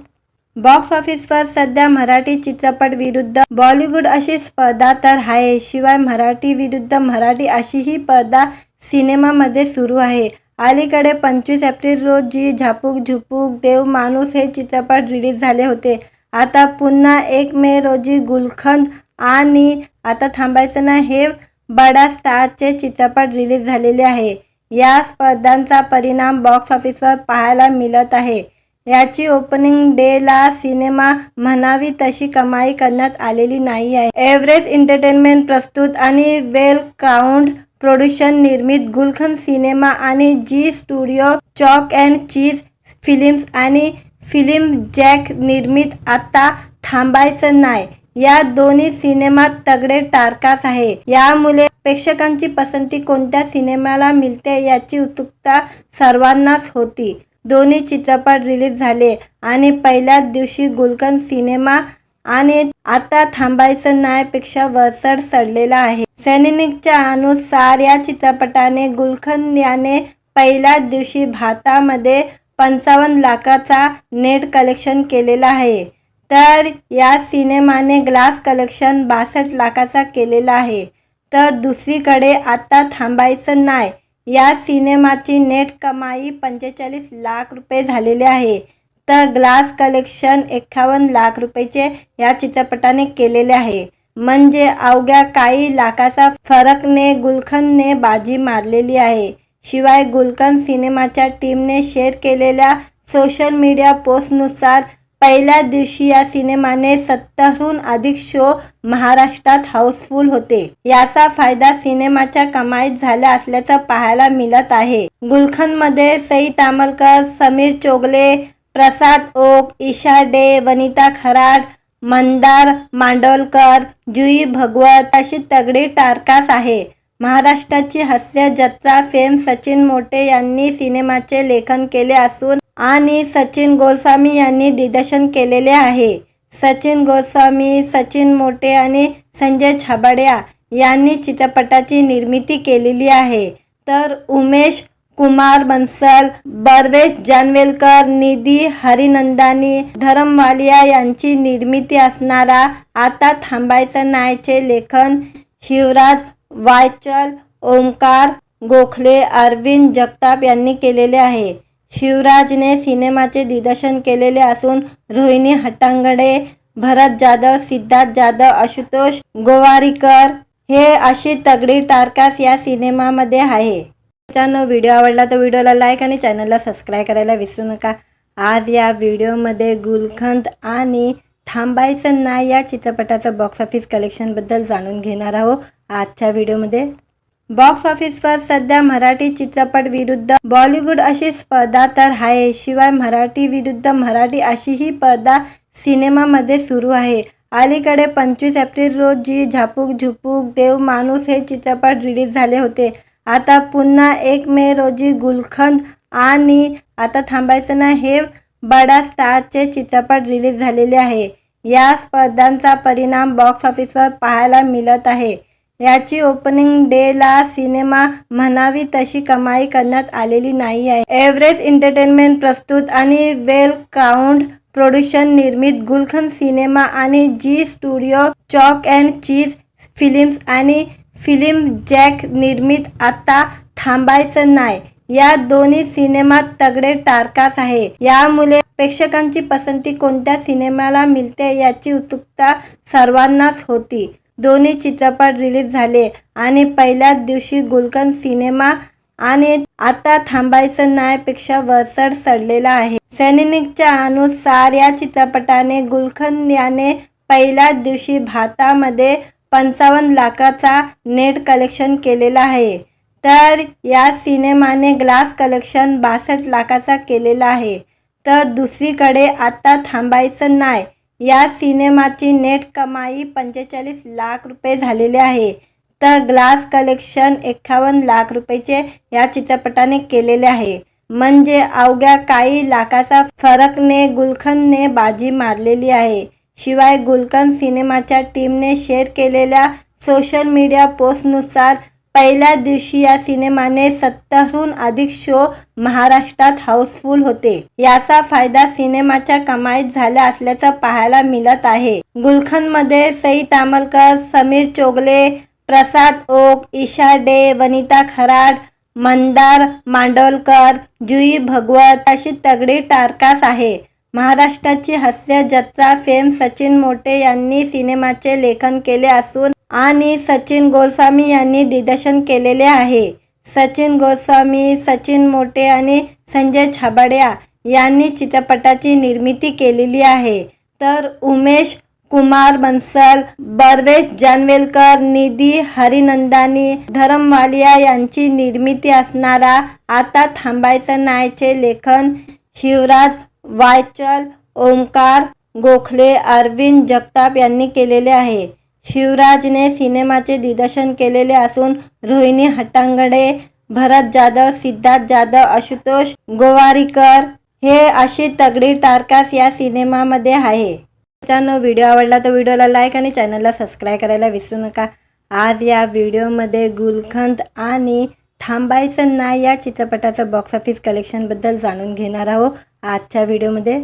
Speaker 1: बॉक्स ऑफिसवर सध्या मराठी चित्रपट विरुद्ध बॉलिवूड अशी स्पर्धा तर आहे. शिवाय मराठी विरुद्ध मराठी अशी ही स्पर्धा सिनेमामध्ये सुरू आहे. अलीकडे 25 एप्रिल रोजी झापूक झुपूक देव माणूस हे चित्रपट रिलीज झाले होते. आता पुन्हा 1 मे रोजी गुलखंद आणि आता थांबायचं नाही हे बडा स्टारचे चित्रपट रिलीज झालेले आहे. या स्पर्धांचा परिणाम बॉक्स ऑफिसवर पाहायला मिळत आहे. याची ओपनिंग डेला सिनेमा म्हणावी तशी कमाई करण्यात आलेली नाही आहे. एव्हरेस्ट एंटरटेनमेंट प्रस्तुत आणि वेल काउंट प्रोडक्शन निर्मित गुलखंद सिनेमा आणि Zee studio chalk and cheese films आणि फिल्म जॅक निर्मित आता थांबायचं नाही या दोन्ही सिनेमात तगडे टारकास आहे. यामुळे प्रेक्षकांची पसंती कोणत्या सिनेमाला मिळते याची उत्सुकता सर्वांनाच होती. दोन्ही चित्रपट रिलीज झाले आणि पहिल्याच दिवशी गुलखंद सिनेमा आणि आता थांबायचं नाही पेक्षा वरचढ चढलेला आहे. सैनिकच्या अनुसार या चित्रपटाने गुलखंद याने पहिल्याच दिवशी भारतामध्ये 55 लाखाचा नेट कलेक्शन केलेला आहे. तर या सिनेमाने ग्लास कलेक्शन 62 लाखाचा केलेला आहे. तर दुसरीकडे आता थांबायचं नाही या सिनेमाची नेट कमाई 45 लाख रुपये झालेले आहे. तर ग्लास कलेक्शन 51 लाख रुपयेचे या चित्रपटाने केलेले आहे. म्हणजे अवघ्या काही लाखाचा फरकने गुलखंदने बाजी मारलेली आहे. शिवाय गुलखंद सिनेमाच्या टीमने शेअर केलेल्या सोशल मीडिया पोस्टनुसार पहिल्या दिवशी या सिनेमाने 70हून अधिक शो महाराष्ट्रात हाऊसफुल होते. याचा फायदा सिनेमाच्या कमाईत झाला असल्याचं पाहायला मिळत आहे. गुलखंदमध्ये सई तामलकर, समीर चोगले, प्रसाद ओक, ईशा डे, वनिता खराड, मंदार मांडोलकर, जुई भगवत अशी तगडी टारकास आहे. महाराष्ट्राची हास्य जत्रा फेम सचिन मोटे यांनी सिनेमाचे लेखन केले असून आणि सचिन गोस्वामी यांनी दिग्दर्शन केलेले आहे. सचिन गोस्वामी, सचिन मोटे आणि संजय छाबड्या यांनी चित्रपटाची निर्मिती केलेली आहे. तर उमेश कुमार बन्सल, बर्वेश जानवेलकर, निधी हरिनंदानी, धरमवालिया यांची निर्मिती असणारा आता थांबायचं नाहीचे लेखन शिवराज वायचल, ओमकार गोखले, अरविंद जगताप यांनी केलेले आहे. शिवराजने सिनेमाचे दिग्दर्शन केलेले असून रोहिणी हट्टांगडे, भरत जाधव, सिद्धार्थ जाधव, आशुतोष गोवारीकर हे अशी तगडी टारकास या सिनेमामध्ये आहे. मित्रांनो, व्हिडिओ आवडला तर व्हिडिओला लाईक आणि चॅनलला सबस्क्राईब करायला विसरू नका. आज या व्हिडिओमध्ये गुलखंद आणि थांबायचं नाही या चित्रपटाचं बॉक्स ऑफिस कलेक्शनबद्दल जाणून घेणार आहोत. आजच्या व्हिडिओमध्ये बॉक्स ऑफिसवर सध्या मराठी चित्रपट विरुद्ध बॉलिवूड अशी स्पर्धा तर आहे. शिवाय मराठी विरुद्ध मराठी अशी ही स्पर्धा सिनेमामध्ये सुरू आहे. अलीकडे 25 एप्रिल रोजी झापूक झुपूक देव माणूस हे चित्रपट रिलीज झाले होते. आता पुन्हा 1 मे रोजी गुलखंद आणि आता थांबायचं नाही हे बडा स्टारचे चित्रपट रिलीज झालेले आहे. या स्पर्धांचा परिणाम बॉक्स ऑफिसवर पाहायला मिळत आहे. याची ओपनिंग डेला सिनेमा म्हणावी तशी कमाई करण्यात आलेली नाही आहे. एव्हरेस्ट एंटरटेनमेंट प्रस्तुत आणि वेल काउंट प्रोडक्शन निर्मित गुलखंद सिनेमा आणि Zee studio chalk and cheese films आणि फिल्म जॅक निर्मित आता थांबायचं नाही या दोन्ही सिनेमात तगडे टारकास आहे. यामुळे प्रेक्षकांची पसंती कोणत्या सिनेमाला मिळते याची उत्सुकता सर्वांनाच होती. दोन्ही चित्रपट रिलीज झाले आणि पहिल्याच दिवशी गुलखंद सिनेमा आणि आता थांबायचं नाही पेक्षा वरचढ चढलेला आहे. सैनिकच्या अनुसार या चित्रपटाने गुलखंद याने पहिल्याच दिवशी भारतामध्ये 55 लाखाचा नेट कलेक्शन केलेला आहे. तर या सिनेमाने ग्लास कलेक्शन 62 लाखाचा केलेला आहे. तर दुसरीकडे आता थांबायचं नाही या सिनेमाची नेट कमाई 45 लाख रुपये झालेले आहे. तर ग्लास कलेक्शन 51 लाख रुपयेचे या चित्रपटाने केलेले आहे. म्हणजे अवघ्या काही लाखाचा फरकने गुलखंदने बाजी मारलेली आहे. शिवाय गुलकंद सिनेमाच्या टीमने शेअर केलेल्या सोशल मीडिया पोस्टनुसार पहिल्या दिवशी या सिनेमाने 70हून अधिक शो महाराष्ट्रात हाऊसफुल होते. याचा फायदा सिनेमाच्या कमाईत झाला असल्याचं पाहायला मिळत आहे. गुलकंदमध्ये सई तामलकर, समीर चोगले, प्रसाद ओक, ईशा डे, वनिता खराड, मंदार मांडोलकर, जुई भगवत अशी तगडी टारकास आहे. महाराष्ट्राची हास्य जत्रा फेम सचिन मोटे यांनी सिनेमाचे लेखन केले असून आणि सचिन गोस्वामी यांनी दिग्दर्शन केलेले आहे. सचिन गोस्वामी, सचिन मोटे आणि संजय छाबड़िया यांनी चित्रपटाची निर्मिती केलेली आहे. तर उमेश कुमार बन्सल, बर्वेश जानवेलकर, निधी हरिनंदानी, धरम वालिया यांची निर्मिती असणारा आता थांबायचं नाहीचे लेखन शिवराज वायचल, ओमकार गोखले, अरविंद जगताप यांनी केलेले आहे. शिवराजने सिनेमाचे दिग्दर्शन केलेले असून रोहिणी हट्टांगडे, भरत जाधव, सिद्धार्थ जाधव, आशुतोष गोवारीकर हे अशी तगडी टारकास या सिनेमामध्ये आहे. मित्रांनो, व्हिडिओ आवडला तर व्हिडिओला लाईक आणि चॅनलला सबस्क्राईब करायला विसरू नका. आज या व्हिडिओमध्ये गुलकंद आणि थांबायचं नाही या चित्रपटाचं बॉक्स ऑफिस कलेक्शनबद्दल जाणून घेणार आहोत. आजच्या व्हिडिओमध्ये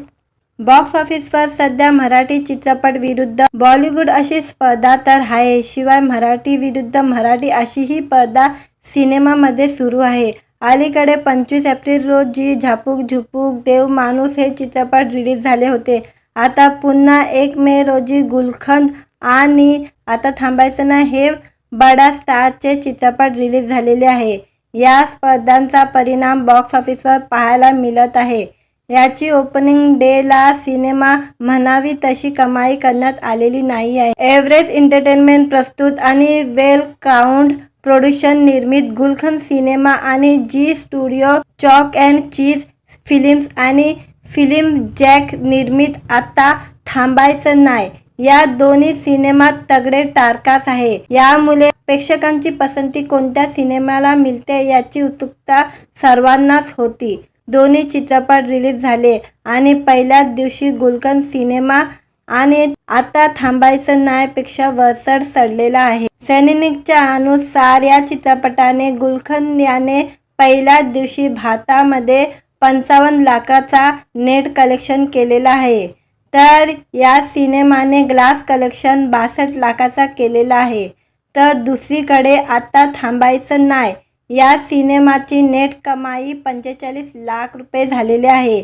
Speaker 1: बॉक्स ऑफिसवर सध्या मराठी चित्रपट विरुद्ध बॉलिवूड अशी स्पर्धा तर आहे. शिवाय मराठी विरुद्ध मराठी अशी ही स्पर्धा सिनेमामध्ये सुरू आहे. अलीकडे 25 एप्रिल रोजी झापूक झुपूक देव माणूस हे चित्रपट रिलीज झाले होते. आता पुन्हा 1 मे रोजी गुलकंद आणि आता थांबायचं नाही हे बडा स्टारचे चित्रपट रिलीज झालेले आहे. या स्पर्धांचा परिणाम बॉक्स ऑफिसवर पाहायला मिळत आहे. याची ओपनिंग डेला सिनेमा म्हणावी तशी कमाई करण्यात आलेली नाही आहे. एव्हरेस्ट एंटरटेनमेंट प्रस्तुत आणि वेल काउंट प्रोडक्शन निर्मित गुलकंद सिनेमा आणि Zee studio chalk and cheese films आणि फिल्म जॅक निर्मित आता थांबायचं नाही या दोन्ही सिनेमात तगडे टारकास आहे. यामुळे प्रेक्षकांची पसंती कोणत्या सिनेमाला मिळते याची उत्सुकता सर्वांनाच होती. दोन्ही चित्रपट रिलीज झाले आणि पहिल्याच दिवशी गुलकंद सिनेमा आणि आता थांबायचं नाही पेक्षा वरचढ चढलेला आहे. सैनिकच्या अनुसार या चित्रपटाने गुलकंद याने पहिल्याच दिवशी भारतामध्ये 55 लाखाचा नेट कलेक्शन केलेला आहे. तर या सिनेमाने ग्लास कलेक्शन 62 लाखाचा केलेला आहे. तर दुसरीकडे आता थांबायचं नाही या सिनेमाची नेट कमाई 45 लाख रुपये झालेले आहे.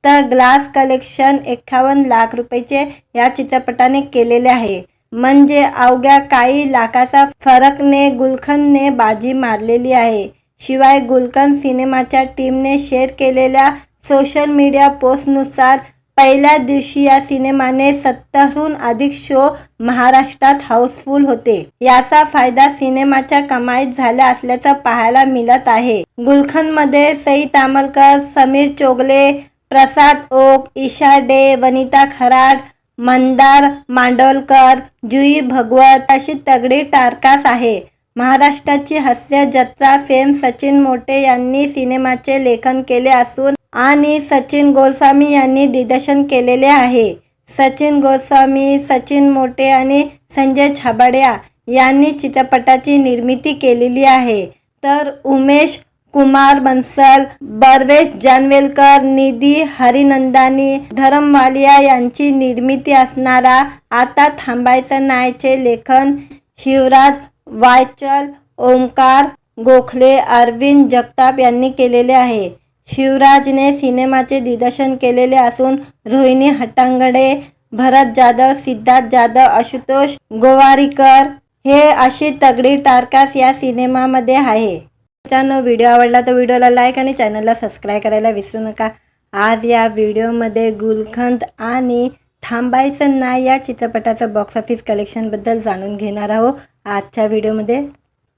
Speaker 1: तर ग्लास कलेक्शन 51 लाख रुपयाचे या चित्रपटाने केलेले आहे. म्हणजे अवघ्या काही लाखाचा फरकने गुलकंदने बाजी मारलेली आहे. शिवाय गुलकंद सिनेमाच्या टीमने शेअर केलेल्या सोशल मीडिया पोस्टनुसार पहिल्या दिवशी या सिनेमाने 70हून अधिक शो महाराष्ट्रात हाऊसफुल होते. याचा फायदा सिनेमाच्या कमाईत झाला असल्याचं पाहायला मिळत आहे. गुलकंदमध्ये सई तामलकर, समीर चोगले, प्रसाद ओक, ईशा डे, वनिता खराड, मंदार मांडोलकर, जुई भगवत अशी तगडी टारकास आहे. महाराष्ट्राची हास्य जत्रा फेम सचिन मोटे यांनी सिनेमाचे लेखन केले असून आणि सचिन गोस्वामी यांनी दिग्दर्शन केलेले आहे. सचिन गोस्वामी, सचिन मोटे आणि संजय छाबड़िया यांनी चित्रपटाची निर्मिती केलेली आहे. तर उमेश कुमार बन्सल, बर्वेश जानवेलकर, निधी हरिनंदानी, धरम वालिया यांची निर्मिती असणारा आता थांबायचं नाहीचे लेखन शिवराज वायचल, ओमकार गोखले, अरविंद जगताप यांनी केलेले आहे. शिवराजने सिनेमाचे दिग्दर्शन केलेले असून रोहिणी हट्टांगडे, भरत जाधव, सिद्धार्थ जाधव, आशुतोष गोवारीकर हे अशी तगडी टारकास या सिनेमामध्ये आहे. मित्रांनो, व्हिडिओ आवडला तर व्हिडिओला लाईक आणि चॅनलला सबस्क्राईब करायला विसरू नका. आज या व्हिडिओमध्ये गुलकंद आणि थांबायचं नाही या चित्रपटाचं बॉक्स ऑफिस कलेक्शनबद्दल जाणून घेणार आहोत. आजच्या व्हिडिओमध्ये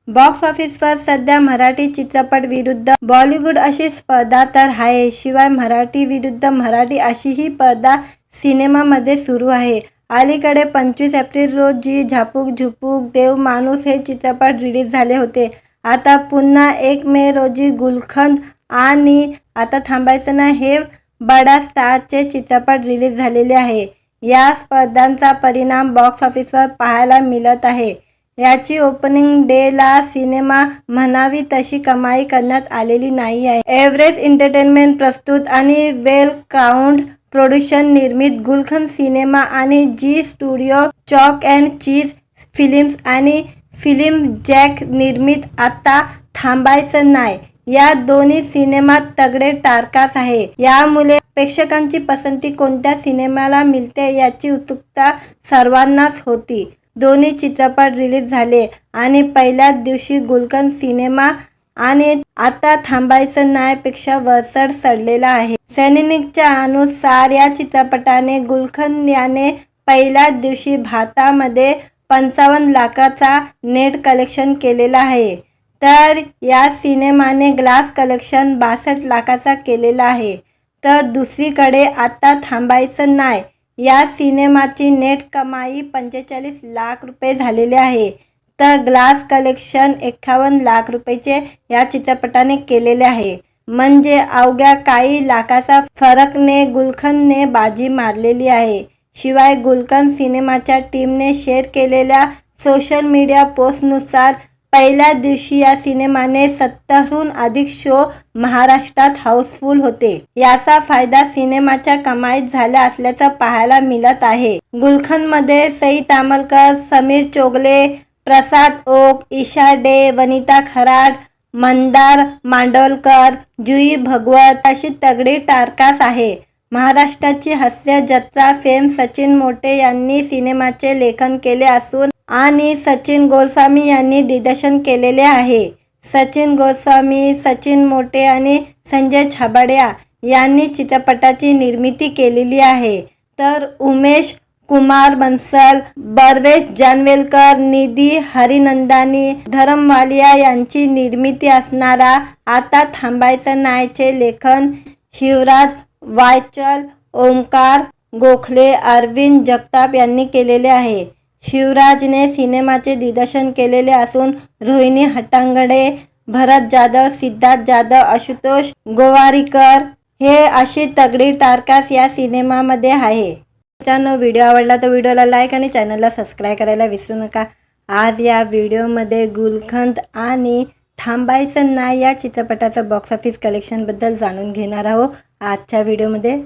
Speaker 1: बॉक्स ऑफिसवर सध्या मराठी चित्रपट विरुद्ध बॉलिवूड अशी स्पर्धा तर आहे. शिवाय मराठी विरुद्ध मराठी अशी ही स्पर्धा सिनेमामध्ये सुरू आहे. अलीकडे 25 एप्रिल रोजी झापूक झुपूक देव माणूस हे चित्रपट रिलीज झाले होते. आता पुन्हा 1 मे रोजी गुलकंद आणि आता थांबायचं नाही हे बडा स्टारचे चित्रपट रिलीज झालेले आहे. या स्पर्धांचा परिणाम बॉक्स ऑफिसवर पाहायला मिळत आहे. याची ओपनिंग डेला सिनेमा म्हणावी तशी कमाई करण्यात आलेली नाही आहे. एव्हरेस्ट एंटरटेनमेंट प्रस्तुत आणि वेल काउंट प्रोडक्शन निर्मित गुलखंद सिनेमा आणि Zee studio chalk and cheese films आणि फिल्म जॅक निर्मित आता थांबायचं नाही या दोन्ही सिनेमात तगडे टारकास आहे. यामुळे प्रेक्षकांची पसंती कोणत्या सिनेमाला मिळते याची उत्सुकता सर्वांनाच होती. दोन्ही चित्रपट रिलीज झाले आणि पहिल्याच दिवशी गुलखंद सिनेमा आणि आता थांबायचं नाही पेक्षा वरचढ चढलेला आहे. सैनिकच्या अनुसार या चित्रपटाने गुलखंद याने पहिल्याच दिवशी भारतामध्ये 55 लाखाचा नेट कलेक्शन केलेला आहे. तर या सिनेमाने ग्लास कलेक्शन 62 लाखाचा केलेला आहे. तर दुसरीकडे आता थांबायचं नाही या सिनेमाची नेट कमाई 45 लाख रुपये झालेले आहे. तर ग्लास कलेक्शन 51 लाख रुपयेचे या चित्रपटाने केलेले आहे. म्हणजे अवघ्या काही लाखाचा फरकने गुलखंदने बाजी मारलेली आहे. शिवाय गुलखंद सिनेमाच्या टीमने शेअर केलेल्या सोशल मीडिया पोस्टनुसार पहिल्या दिवशी या सिनेमाने 70हून अधिक शो महाराष्ट्रात हाऊसफुल होते. याचा फायदा सिनेमाच्या कमाईत झाला असल्याचं पाहायला मिळत आहे. गुलखंदमध्ये सई तामलकर, समीर चोगले, प्रसाद ओक, ईशा डे, वनिता खराड, मंदार मांडोलकर, जुई भगवत अशी तगडी टारकास आहे. महाराष्ट्राची हास्य जत्रा फेम सचिन मोटे यांनी सिनेमाचे लेखन केले असून आणि सचिन गोस्वामी यांनी दिग्दर्शन केलेले आहे. सचिन गोस्वामी, सचिन मोटे आणि संजय छाबड्या यांनी चित्रपटाची निर्मिती केलेली आहे. तर उमेश कुमार बन्सल, बर्वेश जानवेलकर, निधी हरिनंदानी, धरमवालिया यांची निर्मिती असणारा आता थांबायचं नाहीचे लेखन शिवराज वायचल, ओमकार गोखले, अरविंद जगताप यांनी केलेले आहे. शिवराजने सिनेमाचे दिग्दर्शन केलेले असून रोहिणी हट्टांगडे, भरत जाधव, सिद्धार्थ जाधव, आशुतोष गोवारीकर हे अशी तगडी टारकास या सिनेमामध्ये आहे. मित्रांनो, व्हिडिओ आवडला तर व्हिडिओला लाईक आणि चॅनलला सबस्क्राईब करायला विसरू नका. आज या व्हिडिओमध्ये गुलखंद आणि थांबायचं नाही या चित्रपटाचं बॉक्स ऑफिस कलेक्शनबद्दल जाणून घेणार आहोत. आजच्या व्हिडिओमध्ये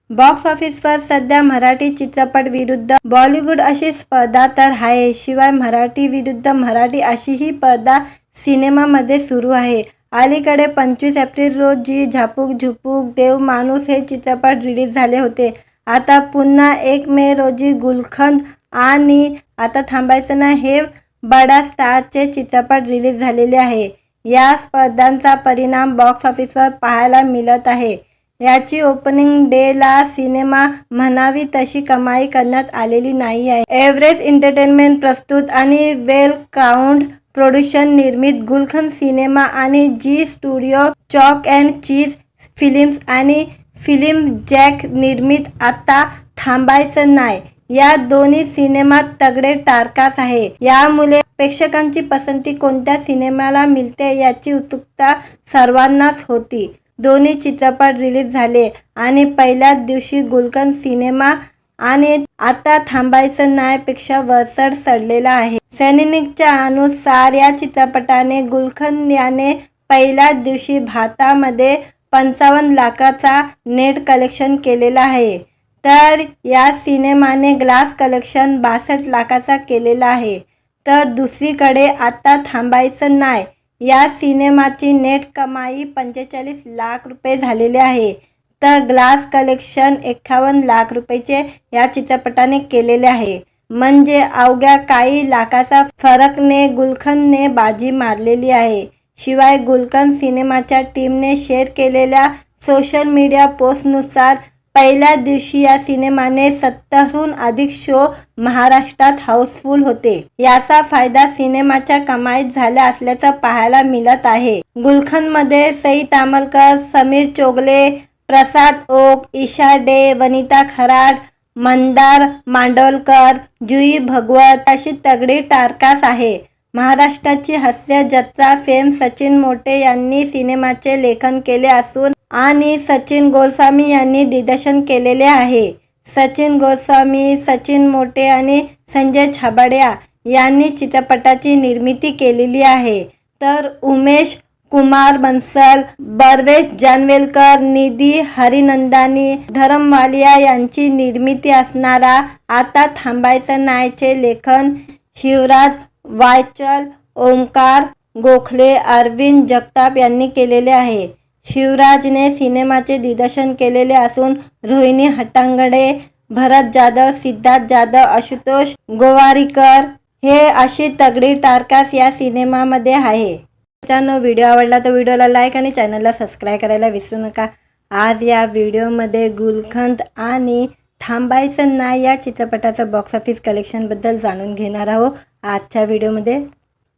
Speaker 1: बॉक्स ऑफिसवर सध्या मराठी चित्रपट विरुद्ध बॉलिवूड अशी स्पर्धा तर आहे. शिवाय मराठी विरुद्ध मराठी अशी ही स्पर्धा सिनेमामध्ये सुरू आहे. अलीकडे 25 एप्रिल रोजी झापूक झुपूक देव माणूस हे चित्रपट रिलीज झाले होते. आता पुन्हा 1 मे रोजी गुलखंद आणि आता थांबायचं नाही हे बडा स्टारचे चित्रपट रिलीज झालेले आहे. या स्पर्धांचा परिणाम बॉक्स ऑफिसवर पाहायला मिळत आहे. याची ओपनिंग डेला सिनेमा म्हणावी तशी कमाई करण्यात आलेली नाही आहे. एव्हरेस्ट एंटरटेनमेंट प्रस्तुत आणि वेल काउंट प्रोडक्शन निर्मित गुलखंद सिनेमा आणि Zee studio chalk and cheese films आणि फिल्म जॅक निर्मित आता थांबायचं नाही या दोन्ही सिनेमात तगडे टारकास आहे. यामुळे प्रेक्षकांची पसंती कोणत्या सिनेमाला मिळते याची उत्सुकता सर्वांनाच होती. दोन्ही चित्रपट रिलीज झाले आणि पहिल्याच दिवशी गुलखंद सिनेमा आणि आता थांबायचं नाही पेक्षा वरचढ चढलेला आहे. सैनिकच्या अनुसार या चित्रपटाने गुलखंद याने पहिल्याच दिवशी भारतामध्ये 55 लाखाचा नेट कलेक्शन केलेला आहे. तर या सिनेमाने ग्लास कलेक्शन 62 लाखाचा केलेला आहे. तर दुसरीकडे आता थांबायचं नाही या सिनेमाची नेट कमाई 45 लाख रुपये झालेले आहे. तर ग्लास कलेक्शन 51 लाख रुपयेचे या चित्रपटाने केलेले आहे. म्हणजे अवघ्या काही लाखाचा फरकने गुलखंदने बाजी मारलेली आहे. शिवाय गुलखंद सिनेमाच्या टीमने शेअर केलेल्या सोशल मीडिया पोस्टनुसार पहिल्या दिवशी या सिनेमाने 70हून अधिक शो महाराष्ट्रात हाऊसफुल होते. याचा फायदा सिनेमाच्या कमाईत झाला असल्याचं पाहायला मिळत आहे. गुलखंदमध्ये सई तामलकर, समीर चोगले, प्रसाद ओक, ईशा डे, वनिता खराड, मंदार मांडोलकर, जुई भगवत अशी तगडी टारकास आहे. महाराष्ट्राची हास्य जत्रा फेम सचिन मोटे यांनी सिनेमाचे लेखन केले असून आणि सचिन गोस्वामी यांनी दिग्दर्शन केलेले आहे. सचिन गोस्वामी, सचिन मोटे आणि संजय छाबड़िया यांनी चित्रपटाची निर्मिती केलेली आहे. तर उमेश कुमार बन्सल, बर्वेश जानवेलकर, निधी हरिनंदानी, धरम वालिया यांची निर्मिती असणारा आता थांबायचं नाहीचे लेखन शिवराज वायचल, ओमकार गोखले, अरविंद जगताप यांनी केलेले आहे. शिवराजने सिनेमाचे दिग्दर्शन केलेले असून रोहिणी हट्टांगडे, भरत जाधव, सिद्धार्थ जाधव, आशुतोष गोवारीकर हे अशी तगडी टारकास या सिनेमामध्ये आहे. मित्रांनो, व्हिडिओ आवडला तर व्हिडिओला लाईक आणि चॅनलला सबस्क्राईब करायला विसरू नका. आज या व्हिडिओमध्ये गुलखंद आणि थांबायचं नाही या चित्रपटाचं बॉक्स ऑफिस कलेक्शनबद्दल जाणून घेणार आहोत. आजच्या व्हिडिओमध्ये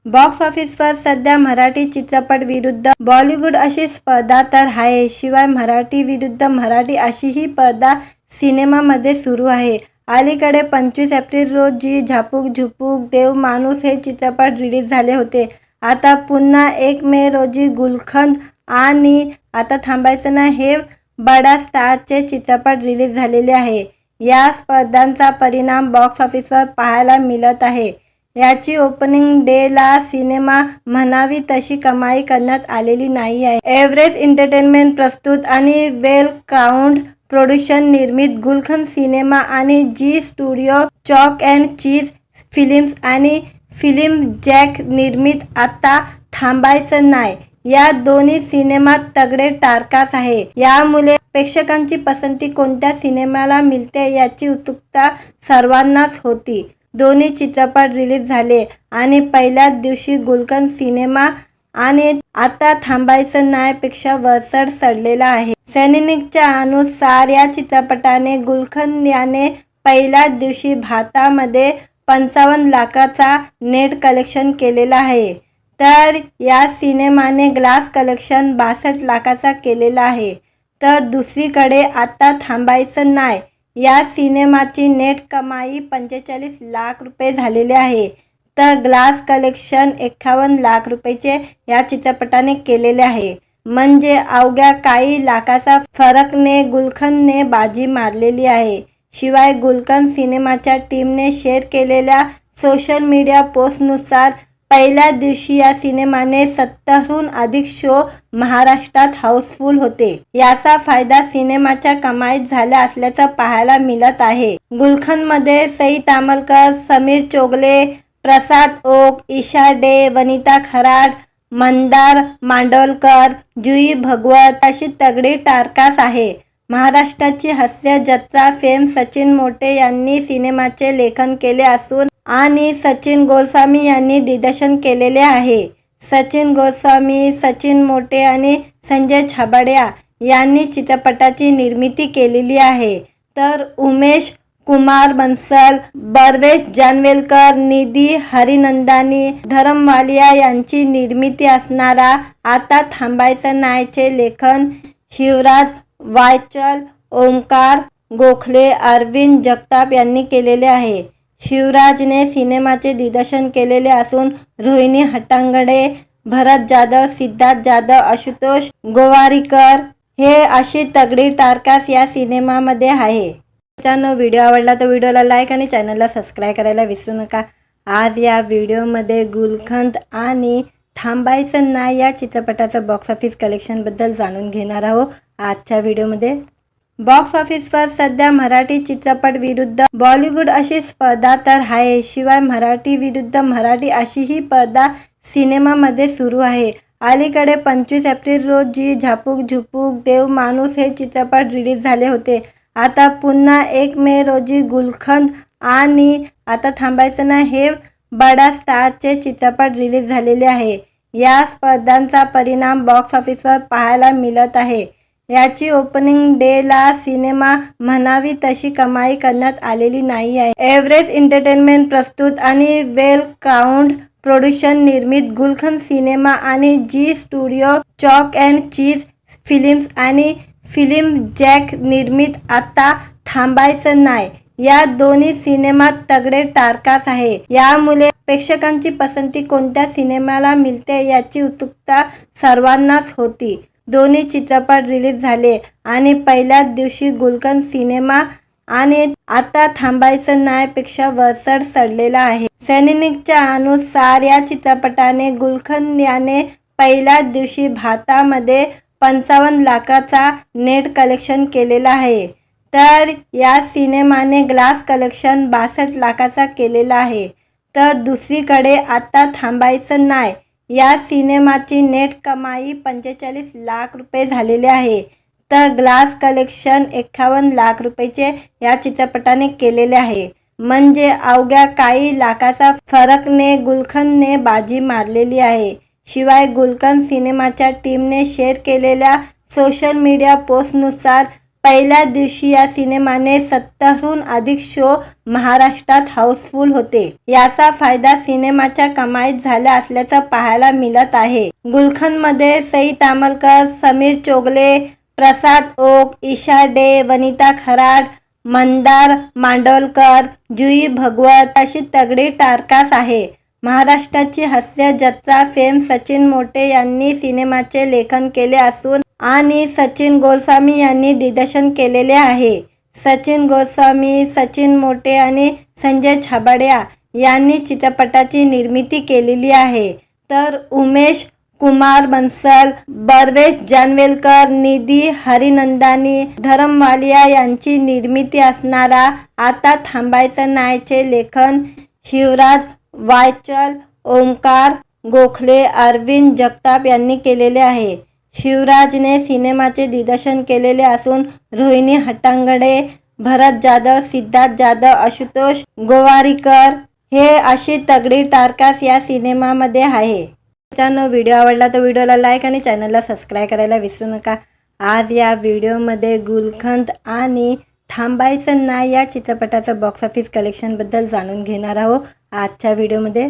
Speaker 1: बॉक्स ऑफिसवर सध्या मराठी चित्रपट विरुद्ध बॉलिवूड अशी स्पर्धा तर आहे. शिवाय मराठी विरुद्ध मराठी अशी ही स्पर्धा सिनेमामध्ये सुरू आहे. अलीकडे 25 एप्रिल रोजी झापूक झुपूक देव माणूस हे चित्रपट रिलीज झाले होते. आता पुन्हा 1 मे रोजी गुलखंद आणि आता थांबायचं नाही हे बडा स्टारचे चित्रपट रिलीज झालेले आहे. या स्पर्धांचा परिणाम बॉक्स ऑफिसवर पाहायला मिळत आहे. याची ओपनिंग डेला सिनेमा म्हणावी तशी कमाई करण्यात आलेली नाही आहे. एव्हरेस्ट एंटरटेनमेंट प्रस्तुत आणि वेल काउंट प्रोडक्शन निर्मित गुलखंद सिनेमा आणि Zee studio chalk and cheese films आणि फिल्म जॅक निर्मित आता थांबायचं नाही या दोन्ही सिनेमात तगडे टारकास आहे. यामुळे प्रेक्षकांची पसंती कोणत्या सिनेमाला मिळते याची उत्सुकता सर्वांनाच होती. दोन्ही चित्रपट रिलीज झाले आणि पहिल्याच दिवशी गुलखंद सिनेमा आणि आता थांबायचं नाही पेक्षा वरचढ चढलेला आहे. सैनिकच्या अनुसार या चित्रपटाने गुलखंद याने पहिल्याच दिवशी भारतामध्ये 55 लाखाचा नेट कलेक्शन केलेला आहे. तर या सिनेमाने ग्लास कलेक्शन 62 लाखाचा केलेला आहे. तर दुसरीकडे आता थांबायचं नाही या सिनेमाची नेट कमाई 45 लाख रुपये झालेले आहे. तर ग्लास कलेक्शन 51 लाख रुपयाचे या चित्रपटाने केलेले आहे. म्हणजे अवघ्या काही लाखाचा फरकने गुलखंदने बाजी मारलेली आहे. शिवाय गुलखंद सिनेमाच्या टीमने शेअर केलेल्या सोशल मीडिया पोस्टनुसार पहिल्या दिवशी या सिनेमाने 70हून अधिक शो महाराष्ट्रात हाऊसफुल होते. याचा फायदा सिनेमाच्या कमाईत झाला असल्याचं पाहायला मिळत आहे. गुलखंदमध्ये सई तामलकर, समीर चोगले, प्रसाद ओक, ईशा डे, वनिता खराड, मंदार मांडोलकर, जुई भगवत अशी तगडी टारकास आहे. महाराष्ट्राची हास्य जत्रा फेम सचिन मोटे यांनी सिनेमाचे लेखन केले असून आणि सचिन गोस्वामी यांनी दिग्दर्शन केलेले आहे. सचिन गोस्वामी, सचिन मोटे आणि संजय छाबड़िया यांनी चित्रपटाची निर्मिती केलेली आहे. तर उमेश कुमार बन्सल, बर्वेश जानवेलकर, निधी हरिनंदानी, धरम वालिया यांची निर्मिती असणारा आता थांबायचं नाहीचे लेखन शिवराज वायचल, ओमकार गोखले, अरविंद जगताप यांनी केलेले आहे. शिवराजने सिनेमाचे दिग्दर्शन केलेले असून रोहिणी हट्टांगडे, भरत जाधव, सिद्धार्थ जाधव, आशुतोष गोवारीकर हे अशी तगडी टारकास या सिनेमामध्ये आहे. मित्रांनो, व्हिडिओ आवडला तर व्हिडिओला लाईक आणि चॅनलला सबस्क्राईब करायला विसरू नका. आज या व्हिडिओमध्ये गुलखंद आणि थांबायचं नाही या चित्रपटाचं बॉक्स ऑफिस कलेक्शनबद्दल जाणून घेणार आहोत. आजच्या व्हिडिओमध्ये बॉक्स ऑफिसवर सध्या मराठी चित्रपट विरुद्ध बॉलिवूड अशी स्पर्धा तर आहे. शिवाय मराठी विरुद्ध मराठी अशी ही स्पर्धा सिनेमामध्ये सुरू आहे. अलीकडे 25 एप्रिल रोजी झापूक झुपूक देव माणूस हे चित्रपट रिलीज झाले होते. आता पुन्हा 1 मे रोजी गुलखंद आणि आता थांबायचं नाही हे बडा स्टारचे चित्रपट रिलीज झालेले आहे. या स्पर्धांचा परिणाम बॉक्स ऑफिसवर पाहायला मिळत आहे. याची ओपनिंग डेला सिनेमा म्हणावी तशी कमाई करण्यात आलेली नाही आहे. एव्हरेस्ट एंटरटेनमेंट प्रस्तुत आणि वेल काउंट प्रोडक्शन निर्मित गुलखंद सिनेमा आणि Zee studio chalk and cheese films आणि फिल्म जॅक निर्मित आता थांबायचं नाही या दोन्ही सिनेमात तगडे टारकास आहे. यामुळे प्रेक्षकांची पसंती कोणत्या सिनेमाला मिळते याची उत्सुकता सर्वांनाच होती. दोन्ही चित्रपट रिलीज झाले आणि पहिल्याच दिवशी गुलखंद सिनेमा आणि आता थांबायचं नाहीपेक्षा वरचढ चढलेला आहे. सैनिकच्या अनुसार या चित्रपटाने गुलखंद याने पहिल्याच दिवशी भारतामध्ये 55 लाखाचा नेट कलेक्शन केलेला आहे. तर या सिनेमाने ग्लास कलेक्शन 62 लाखाचा केलेला आहे. तर दुसरीकडे आता थांबायचं नाही या सिनेमाची नेट कमाई 45 लाख रुपये झालेले आहे. तर ग्लास कलेक्शन 51 लाख रुपयाचे या चित्रपटाने केलेले आहे. म्हणजे अवघ्या काही लाखाचा फरकने गुलखंदने बाजी मारलेली आहे. शिवाय गुलखंद सिनेमाच्या टीमने शेअर केलेल्या सोशल मीडिया पोस्टनुसार पहिल्या दिवशी या सिनेमाने 70हून अधिक शो महाराष्ट्रात हाऊसफुल होते. याचा फायदा सिनेमाच्या कमाईत झाला असल्याचं पाहायला मिळत आहे. गुलखंदमध्ये सई तामलकर, समीर चोगले, प्रसाद ओक, ईशा डे, वनिता खराड, मंदार मांडोलकर, जुई भगवत अशी तगडी टारकास आहे. महाराष्ट्राची हास्य जत्रा फेम सचिन मोटे यांनी सिनेमाचे लेखन केले असून आणि सचिन गोस्वामी यांनी दिग्दर्शन केलेले आहे. सचिन गोस्वामी, सचिन मोटे आणि संजय छाबड्या यांनी चित्रपटाची निर्मिती केलेली आहे. तर उमेश कुमार बन्सल, बर्वेश जानवेलकर, निधी हरिनंदानी, धरमवालिया यांची निर्मिती असणारा आता थांबायचं नाहीचे लेखन शिवराज वायचल, ओमकार गोखले, अरविंद जगताप यांनी केलेले आहे. शिवराजने सिनेमाचे दिग्दर्शन केलेले असून रोहिणी हट्टांगडे, भरत जाधव, सिद्धार्थ जाधव, आशुतोष गोवारीकर हे अशी तगडी टारकास या सिनेमामध्ये आहे. मित्रांनो, व्हिडिओ आवडला तर व्हिडिओला लाईक आणि चॅनलला सबस्क्राईब करायला विसरू नका. आज या व्हिडिओमध्ये गुलखंद आणि थांबायचं नाही या चित्रपटाचं बॉक्स ऑफिस कलेक्शनबद्दल जाणून घेणार आहोत. आजच्या व्हिडिओमध्ये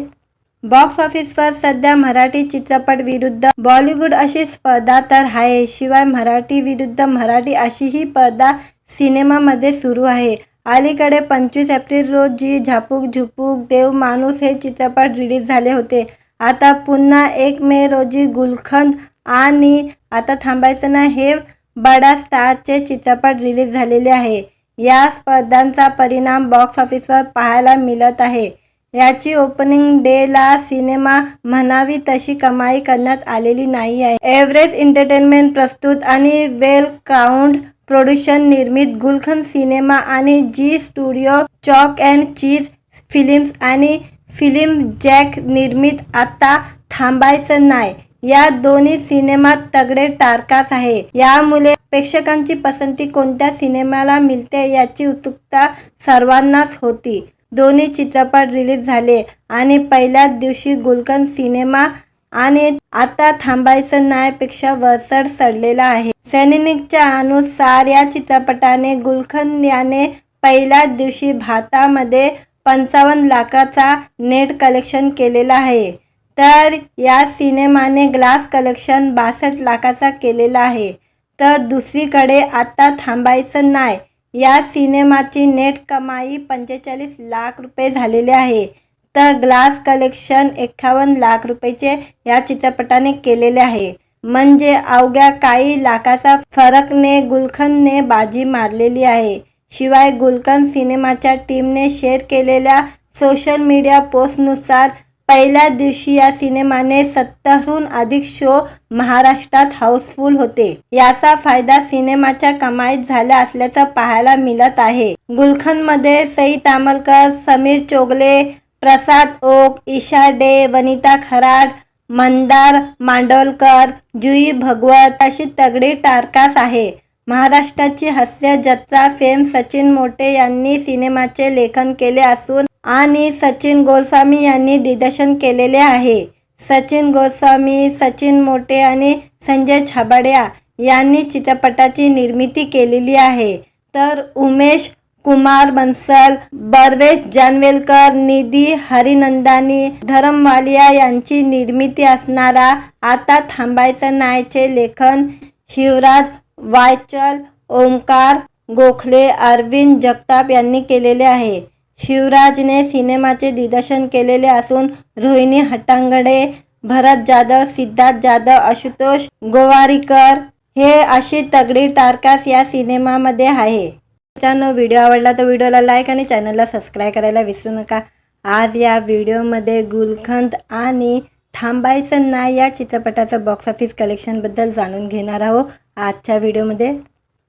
Speaker 1: बॉक्स ऑफिसवर सध्या मराठी चित्रपट विरुद्ध बॉलिवूड अशी स्पर्धा तर आहे. शिवाय मराठी विरुद्ध मराठी अशीही स्पर्धा सिनेमामध्ये सुरू आहे. अलीकडे 25 एप्रिल रोजी झापूक झुपूक देव माणूस हे चित्रपट रिलीज झाले होते. आता पुन्हा 1 मे रोजी गुलखंद आणि आता थांबायचं नाही हे बडा स्टारचे चित्रपट रिलीज झालेले आहे. या स्पर्धांचा परिणाम बॉक्स ऑफिसवर पाहायला मिळत आहे. याची ओपनिंग डेला सिनेमा म्हणावी तशी कमाई करण्यात आलेली नाही आहे. एव्हरेस्ट एंटरटेनमेंट प्रस्तुत आणि वेल क्राऊड प्रोडक्शन निर्मित गुलखंद सिनेमा आणि Zee studio chalk and cheese films आणि फिल्म जॅक निर्मित आता थांबायचं नाही या दोन्ही सिनेमात तगडे टारकास आहे. यामुळे प्रेक्षकांची पसंती कोणत्या सिनेमाला मिळते याची उत्सुकता सर्वांनाच होती. दोन्ही चित्रपट रिलीज झाले आणि पहिल्याच दिवशी गुलखंद सिनेमा आणि आता थांबायचं नाहीपेक्षा वरचढ चढलेला आहे. सैनिकच्या अनुसार या चित्रपटाने गुलखंद याने पहिल्याच दिवशी भारतामध्ये 55 लाखाचा नेट कलेक्शन केलेला आहे. तर या सिनेमाने ग्लास कलेक्शन 62 लाखाचा केलेला आहे. तर दुसरीकडे आता थांबायचं नाही या सिनेमाची नेट कमाई 45 लाख रुपये झालेले आहे. तर ग्लास कलेक्शन 51 लाख रुपयाचे या चित्रपटाने केलेले आहे. म्हणजे अवघ्या काही लाखाचा फरकने गुलखंदने बाजी मारलेली आहे. शिवाय गुलखंद सिनेमाच्या टीमने शेअर केलेल्या सोशल मीडिया पोस्टनुसार पहिल्या दिवशी या सिनेमाने 70हून अधिक शो महाराष्ट्रात हाऊसफुल होते. याचा फायदा सिनेमाच्या कमाईत झाला असल्याचं पाहायला मिळत आहे. गुलखंदमध्ये सई तामलकर, समीर चोगले, प्रसाद ओक, ईशा डे, वनिता खराड, मंदार मांडोलकर, जुई भगवत अशी तगडी टारकास आहे. महाराष्ट्राची हास्य जत्रा फेम सचिन मोटे यांनी सिनेमाचे लेखन केले असून आणि सचिन गोस्वामी यांनी दिग्दर्शन केलेले आहे. सचिन गोस्वामी, सचिन मोटे आणि संजय छाबड्या यांनी चित्रपटाची निर्मिती केलेली आहे. तर उमेश कुमार बन्सल, बर्वेश जानवेलकर, निधी हरिनंदानी, धरमवालिया यांची निर्मिती असणारा आता थांबायचं नाहीचे लेखन शिवराज वायचल, ओमकार गोखले, अरविंद जगताप यांनी केलेले आहे. शिवराजने सिनेमाचे दिग्दर्शन केलेले असून रोहिणी हट्टांगडे, भरत जाधव, सिद्धार्थ जाधव, आशुतोष गोवारीकर हे अशी तगडी टारकास या सिनेमामध्ये आहे. मित्रांनो, व्हिडिओ आवडला तर व्हिडिओला लाईक आणि चॅनलला सबस्क्राईब करायला विसरू नका. आज या व्हिडिओमध्ये गुलखंद आणि थांबायचं नाही या चित्रपटाचं बॉक्स ऑफिस कलेक्शनबद्दल जाणून घेणार आहोत. आजच्या व्हिडिओमध्ये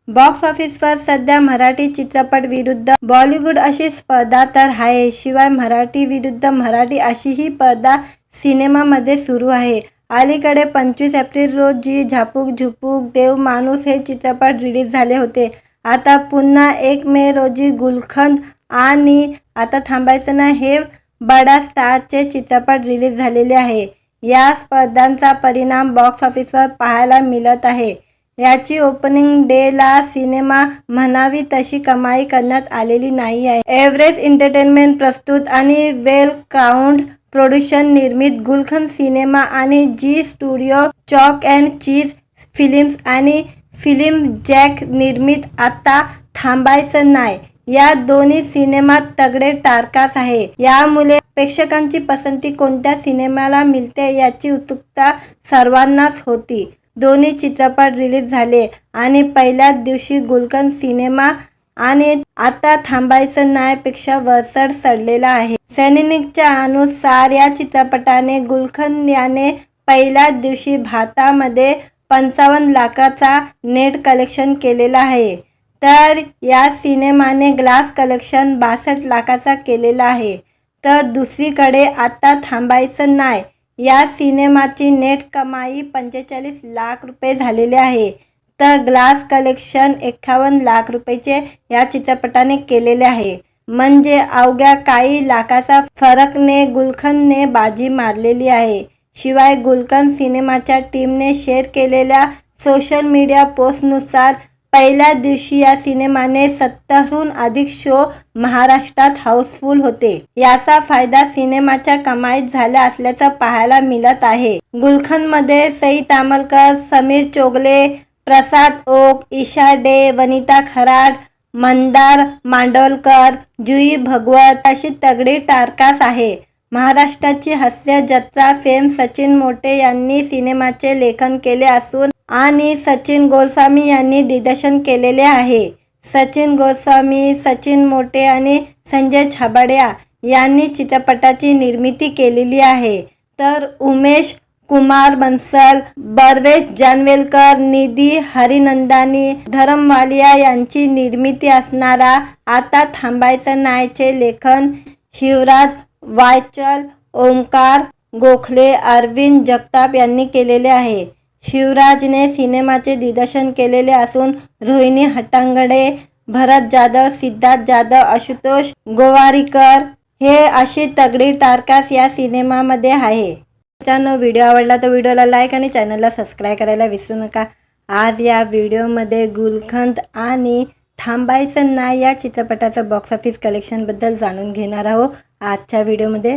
Speaker 1: बॉक्स ऑफिसवर सध्या मराठी चित्रपट विरुद्ध बॉलिवूड अशी स्पर्धा तर आहे. शिवाय मराठी विरुद्ध मराठी अशी ही स्पर्धा सिनेमामध्ये सुरू आहे. अलीकडे 25 एप्रिल रोजी झापूक झुपूक देव माणूस हे चित्रपट रिलीज झाले होते. आता पुन्हा 1 मे रोजी गुलखंद आणि आता थांबायचं नाही हे बडा स्टारचे चित्रपट रिलीज झालेले आहे. या स्पर्धांचा परिणाम बॉक्स ऑफिसवर पाहायला मिळत आहे. याची ओपनिंग डेला सिनेमा म्हणावी तशी कमाई करण्यात आलेली नाही आहे. एव्हरेस्ट एंटरटेनमेंट प्रस्तुत आणि वेल काउंट प्रोडक्शन निर्मित गुलखंद सिनेमा आणि Zee studio chalk and cheese films आणि फिल्म जॅक निर्मित आता थांबायचं नाही या दोन्ही सिनेमात तगडे टारकास आहे. यामुळे प्रेक्षकांची पसंती कोणत्या सिनेमाला मिळते याची उत्सुकता सर्वांनाच होती. दोन्ही चित्रपट रिलीज झाले आणि पहिल्याच दिवशी गुलखंद सिनेमा आणि आता थांबायचं नाही पेक्षा वरचढ चढलेला आहे. सैनिकच्या अनुसार या चित्रपटाने गुलखंद याने पहिल्याच दिवशी भारतामध्ये 55 लाखाचा नेट कलेक्शन केलेला आहे. तर या सिनेमाने ग्लास कलेक्शन 62 लाखाचा केलेला आहे. तर दुसरीकडे आता थांबायचं नाही या सिनेमाची नेट कमाई 45 लाख रुपये झालेले आहे. तर ग्लास कलेक्शन 51 लाख रुपयाचे या चित्रपटाने केलेले आहे. म्हणजे अवघ्या काही लाखाचा फरकने गुलखंदने बाजी मारलेली आहे. शिवाय गुलखंद सिनेमाच्या टीमने शेअर केलेल्या सोशल मीडिया पोस्टनुसार पहिल्या दिवशी या सिनेमाने 70हून अधिक शो महाराष्ट्रात हाऊसफुल होते. याचा फायदा सिनेमाच्या कमाईत झाला असल्याचं पाहायला मिळत आहे. गुलखंदमध्ये सई तामलकर, समीर चोगले, प्रसाद ओक, ईशा डे, वनिता खराड, मंदार मांडोलकर, जुई भगवत अशी तगडी टारकास आहे. महाराष्ट्राची हास्य जत्रा फेम सचिन मोटे यांनी सिनेमाचे लेखन केले असून आणि सचिन गोस्वामी यांनी दिग्दर्शन केलेले आहे. सचिन गोस्वामी, सचिन मोटे आणि संजय छाबड्या यांनी चित्रपटाची निर्मिती केलेली आहे. तर उमेश कुमार बन्सल, बर्वेश जानवेलकर, निधी हरिनंदानी, धरमवालिया यांची निर्मिती असणारा आता थांबायचं नाहीचे लेखन शिवराज वायचल, ओंकार गोखले, अरविंद जगताप यांनी केलेले आहे. शिवराजने सिनेमाचे दिग्दर्शन केलेले असून रोहिणी हट्टांगडे, भरत जाधव, सिद्धार्थ जाधव, आशुतोष गोवारीकर हे अशी तगडी टारकास या सिनेमामध्ये आहे. मित्रांनो, व्हिडिओ आवडला तर व्हिडिओला लाईक आणि चॅनलला सबस्क्राईब करायला विसरू नका. आज या व्हिडिओमध्ये गुलखंद आणि थांबायचं नाही या चित्रपटाचं बॉक्स ऑफिस कलेक्शनबद्दल जाणून घेणार आहोत. आजच्या व्हिडिओमध्ये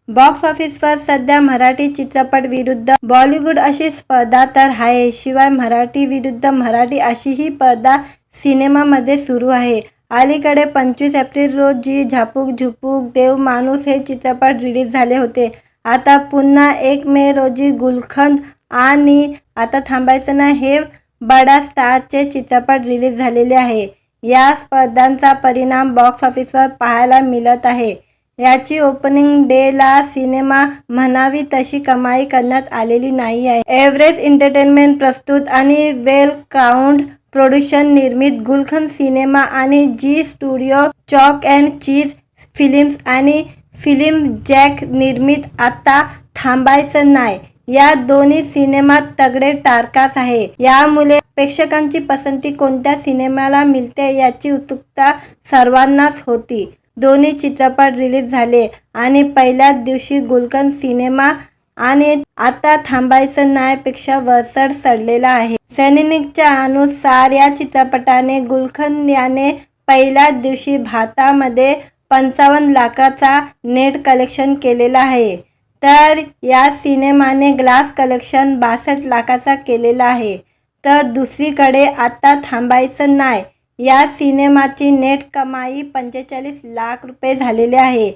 Speaker 1: बॉक्स ऑफिसवर सध्या मराठी चित्रपट विरुद्ध बॉलिवूड अशी स्पर्धा तर आहे. शिवाय मराठी विरुद्ध मराठी अशी ही स्पर्धा सिनेमामध्ये सुरू आहे. अलीकडे 25 एप्रिल रोजी झापूक झुपूक देव माणूस हे चित्रपट रिलीज झाले होते. आता पुन्हा 1 मे रोजी गुलखंद आणि आता थांबायचं नाही हे बडा स्टारचे चित्रपट रिलीज झालेले आहे. या स्पर्धांचा परिणाम बॉक्स ऑफिसवर पाहायला मिळत आहे. याची ओपनिंग डेला सिनेमा म्हणावी तशी कमाई करण्यात आलेली नाही आहे. एव्हरेस्ट एंटरटेनमेंट प्रस्तुत आणि वेल काउंट प्रोडक्शन निर्मित गुलखंद सिनेमा आणि Zee studio chalk and cheese films आणि फिल्म जॅक निर्मित आता थांबायचं नाही या दोन्ही सिनेमात तगडे टारकास आहे. यामुळे प्रेक्षकांची पसंती कोणत्या सिनेमाला मिळते याची उत्सुकता सर्वांनाच होती. दोन्ही चित्रपट रिलीज झाले आणि पहिल्याच दिवशी गुलखंद सिनेमा आणि आता थांबायचं नाही पेक्षा वरचढ चढलेला आहे. सैनिकच्या अनुसार या चित्रपटाने गुलखंद याने पहिल्याच दिवशी भारतामध्ये 55 लाखाचा नेट कलेक्शन केलेला आहे. तर या सिनेमाने ग्लास कलेक्शन 62 लाखाचा केलेला आहे. तर दुसरीकडे आता थांबायचं नाही या सिनेमाची नेट कमाई 45 लाख रुपये झालेले आहे.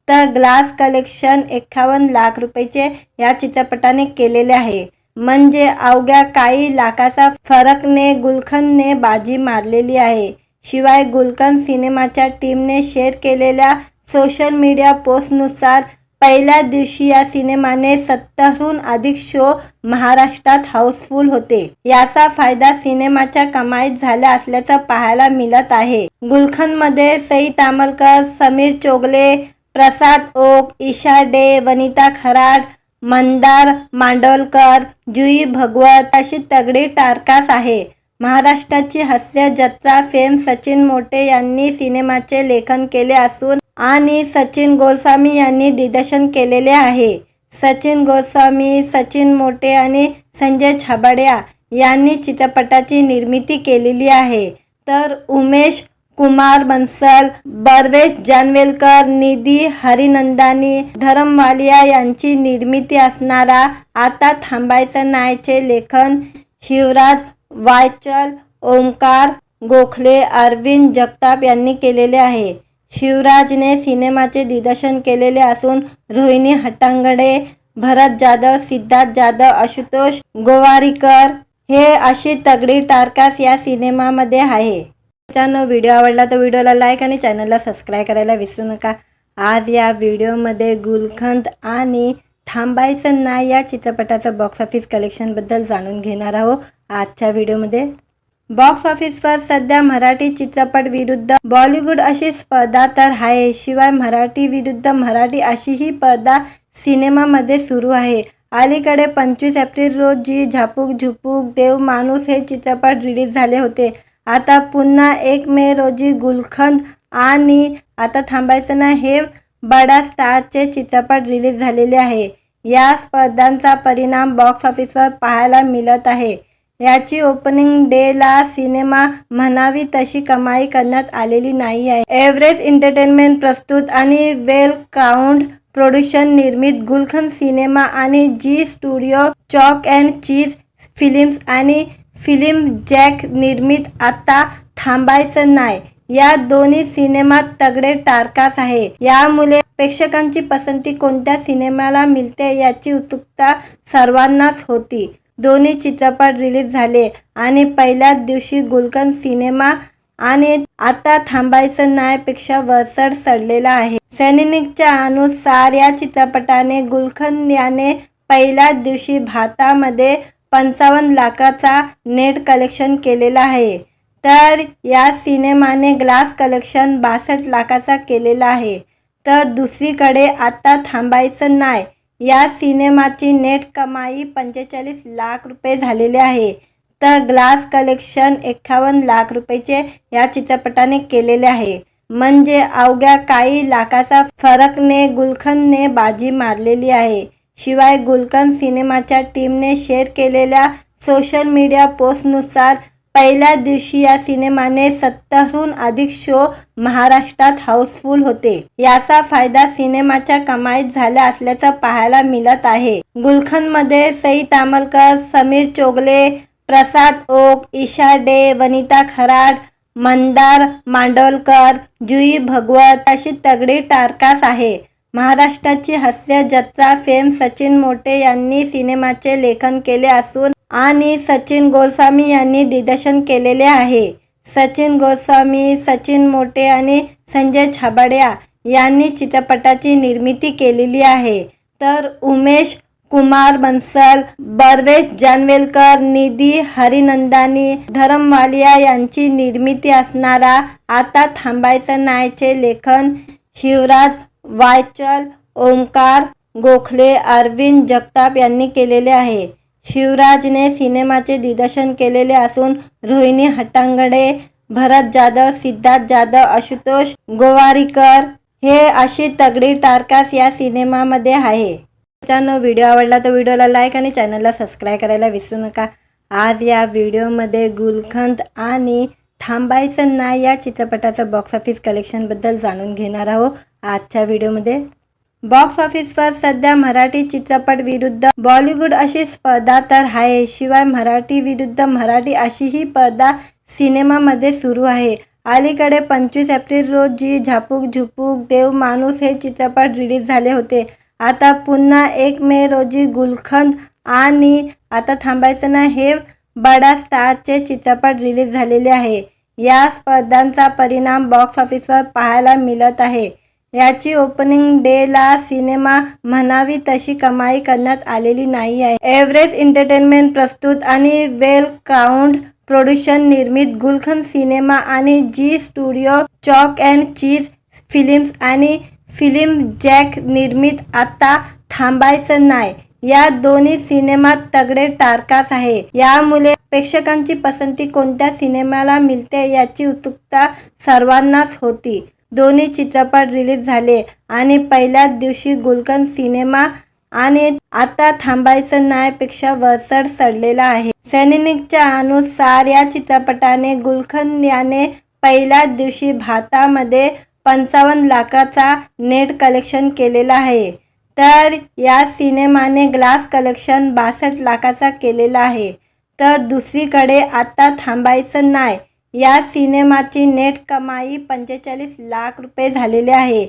Speaker 1: तर ग्लास कलेक्शन 51 लाख रुपयाचे या चित्रपटाने केलेले आहे. म्हणजे अवघ्या काही लाखाचा फरकने गुलखंदने बाजी मारलेली आहे. शिवाय गुलकंद सिनेमाच्या टीमने शेअर केलेल्या सोशल मीडिया पोस्टनुसार पहिल्या दिवशी या सिनेमाने 70हून अधिक शो महाराष्ट्रात हाऊसफुल होते. याचा फायदा सिनेमाच्या कमाईत झाला असल्याचं पाहायला मिळत आहे. गुलकंदमध्ये सई तामलकर, समीर चोगले, प्रसाद ओक, ईशा डे, वनिता खराड, मंदार मांडोलकर, जुई भगवत अशी तगडी टारकास आहे. महाराष्ट्राची हास्य जत्रा फेम सचिन मोटे यांनी सिनेमाचे लेखन केले असून आणि सचिन गोस्वामी यांनी दिग्दर्शन केलेले आहे. सचिन गोस्वामी, सचिन मोटे आणि संजय छाबड़िया यांनी चित्रपटाची निर्मिती केलेली आहे. तर उमेश कुमार बन्सल, बर्वेश जानवेलकर, निधी हरिनंदानी, धरम वालिया यांची निर्मिती असणारा आता थांबायचं नाहीचे लेखन शिवराज वायचल, ओमकार गोखले, अरविंद जगताप यांनी केलेले आहे. शिवराजने सिनेमाचे दिग्दर्शन केलेले असून रोहिणी हट्टांगडे, भरत जाधव, सिद्धार्थ जाधव, आशुतोष गोवारीकर हे अशी तगडी टारकास या सिनेमामध्ये आहे. मित्रांनो, व्हिडिओ आवडला तर व्हिडिओला लाईक आणि चॅनलला सबस्क्राईब करायला विसरू नका. आज या व्हिडिओमध्ये गुलकंद आणि थांबायचं नाही या चित्रपटाचं बॉक्स ऑफिस कलेक्शनबद्दल जाणून घेणार आहोत. आजच्या व्हिडिओमध्ये बॉक्स ऑफिसवर सध्या मराठी चित्रपट विरुद्ध बॉलिवूड अशी स्पर्धा तर आहे. शिवाय मराठी विरुद्ध मराठी अशी ही स्पर्धा सिनेमामध्ये सुरू आहे. अलीकडे 25 एप्रिल रोजी झापूक झुपूक देव माणूस हे चित्रपट रिलीज झाले होते. आता पुन्हा 1 मे रोजी गुलकंद आणि आता थांबायचं नाही हे बडा स्टारचे चित्रपट रिलीज झालेले आहे. या स्पर्धांचा परिणाम बॉक्स ऑफिसवर पाहायला मिळत आहे. याची ओपनिंग डेला सिनेमा म्हणावी तशी कमाई करण्यात आलेली नाही आहे. एव्हरेस्ट एंटरटेनमेंट प्रस्तुत आणि वेल क्राऊड प्रोडक्शन निर्मित गुलकंद सिनेमा आणि Zee studio chalk and cheese films आणि फिल्म जॅक निर्मित आता थांबायचं नाही या दोन्ही सिनेमात तगडे टारकास आहे. यामुळे प्रेक्षकांची पसंती कोणत्या सिनेमाला मिळते याची उत्सुकता सर्वांनाच होती. दोन्ही चित्रपट रिलीज झाले आणि पहिल्याच दिवशी गुलकंद सिनेमा आणि आता थांबायचं नाही पेक्षा वरचढ चढलेला आहे. सैनिकच्या अनुसार या चित्रपटाने गुलकंद याने पहिल्याच दिवशी भारतामध्ये 55 लाखाचा नेट कलेक्शन केलेला आहे. तर या सिनेमाने ग्लास कलेक्शन 62 लाखाचा केलेला आहे. तर दुसरीकडे आता थांबायचं नाही या सिनेमाची नेट कमाई 45 लाख रुपये झालेले आहे. तर ग्लास कलेक्शन 51 लाख रुपयाचे या चित्रपटाने केलेले आहे. म्हणजे अवघ्या काही लाखाचा फरकने गुलकंदने बाजी मारलेली आहे. शिवाय गुलकंद सिनेमाच्या टीमने शेअर केलेल्या सोशल मीडिया पोस्टनुसार पहिल्या दिवशी या सिनेमाने 70हून अधिक शो महाराष्ट्रात हाऊसफुल होते. याचा फायदा सिनेमाच्या कमाईत झाला असल्याचं पाहायला मिळत आहे. गुलकंदमध्ये सई तामलकर, समीर चोगले, प्रसाद ओक, ईशा डे, वनिता खराड, मंदार मांडोलकर, जुई भगवत अशी तगडी टारकास आहे. महाराष्ट्राची हास्य जत्रा फेम सचिन मोटे यांनी सिनेमाचे लेखन केले असून आणि सचिन गोस्वामी यांनी दिग्दर्शन केलेले आहे. सचिन गोस्वामी, सचिन मोटे आणि संजय छाबड़िया यांनी चित्रपटाची निर्मिती केलेली आहे. तर उमेश कुमार बन्सल, बर्वेश जानवेलकर, निधी हरिनंदानी, धरम वालिया यांची निर्मिती असणारा आता थांबायचं नाहीचे लेखन शिवराज वायचल, ओमकार गोखले, अरविंद जगताप यांनी केलेले आहे. शिवराजने सिनेमाचे दिग्दर्शन केलेले असून रोहिणी हट्टांगडे, भरत जाधव, सिद्धार्थ जाधव, आशुतोष गोवारीकर हे अशी तगडी टारकास या सिनेमामध्ये आहे. मित्रांनो, व्हिडिओ आवडला तर व्हिडिओला लाईक आणि चॅनलला सबस्क्राईब करायला विसरू नका. आज या व्हिडिओमध्ये गुलकंद आणि थांबायचं नाही या चित्रपटाचं बॉक्स ऑफिस कलेक्शनबद्दल जाणून घेणार आहोत. आजच्या व्हिडिओमध्ये बॉक्स ऑफिसवर सध्या मराठी चित्रपट विरुद्ध बॉलिवूड अशी स्पर्धा तर आहे. शिवाय मराठी विरुद्ध मराठी अशी ही स्पर्धा सिनेमामध्ये सुरू आहे. अलीकडे 25 एप्रिल रोजी झापूक झुपूक देव माणूस हे चित्रपट रिलीज झाले होते. आता पुन्हा 1 मे रोजी गुलकंद आणि आता थांबायचं नाही हे बडा स्टारचे चित्रपट रिलीज झालेले आहे. या स्पर्धांचा परिणाम बॉक्स ऑफिसवर पाहायला मिळत आहे. याची ओपनिंग डेला सिनेमा म्हणावी तशी कमाई करण्यात आलेली नाही आहे. एव्हरेस्ट एंटरटेनमेंट प्रस्तुत आणि वेल क्राऊन्ड प्रोडक्शन निर्मित गुलखंद सिनेमा आणि Zee studio chalk and cheese films आणि फिल्म जॅक निर्मित आता थांबायचं नाय या दोन्ही सिनेमात तगडे टारकास आहे. यामुळे प्रेक्षकांची पसंती कोणत्या सिनेमाला मिळते याची उत्सुकता सर्वांनाच होती. दोन्ही चित्रपट रिलीज झाले आणि पहिल्याच दिवशी गुलखंद सिनेमा आणि आता थांबायचं नाय पेक्षा वरचढ चढलेला आहे. सैनिकच्या अनुसार या चित्रपटाने गुलखंद याने पहिल्याच दिवशी भारतामध्ये 55 लाखाचा नेट कलेक्शन केलेला आहे. तर या सिनेमाने ग्लास कलेक्शन 62 लाखाचा केलेला आहे. तर दुसरीकडे आता थांबायचं नाय या सिनेमाची नेट कमाई 45 लाख रुपये झालेली आहे.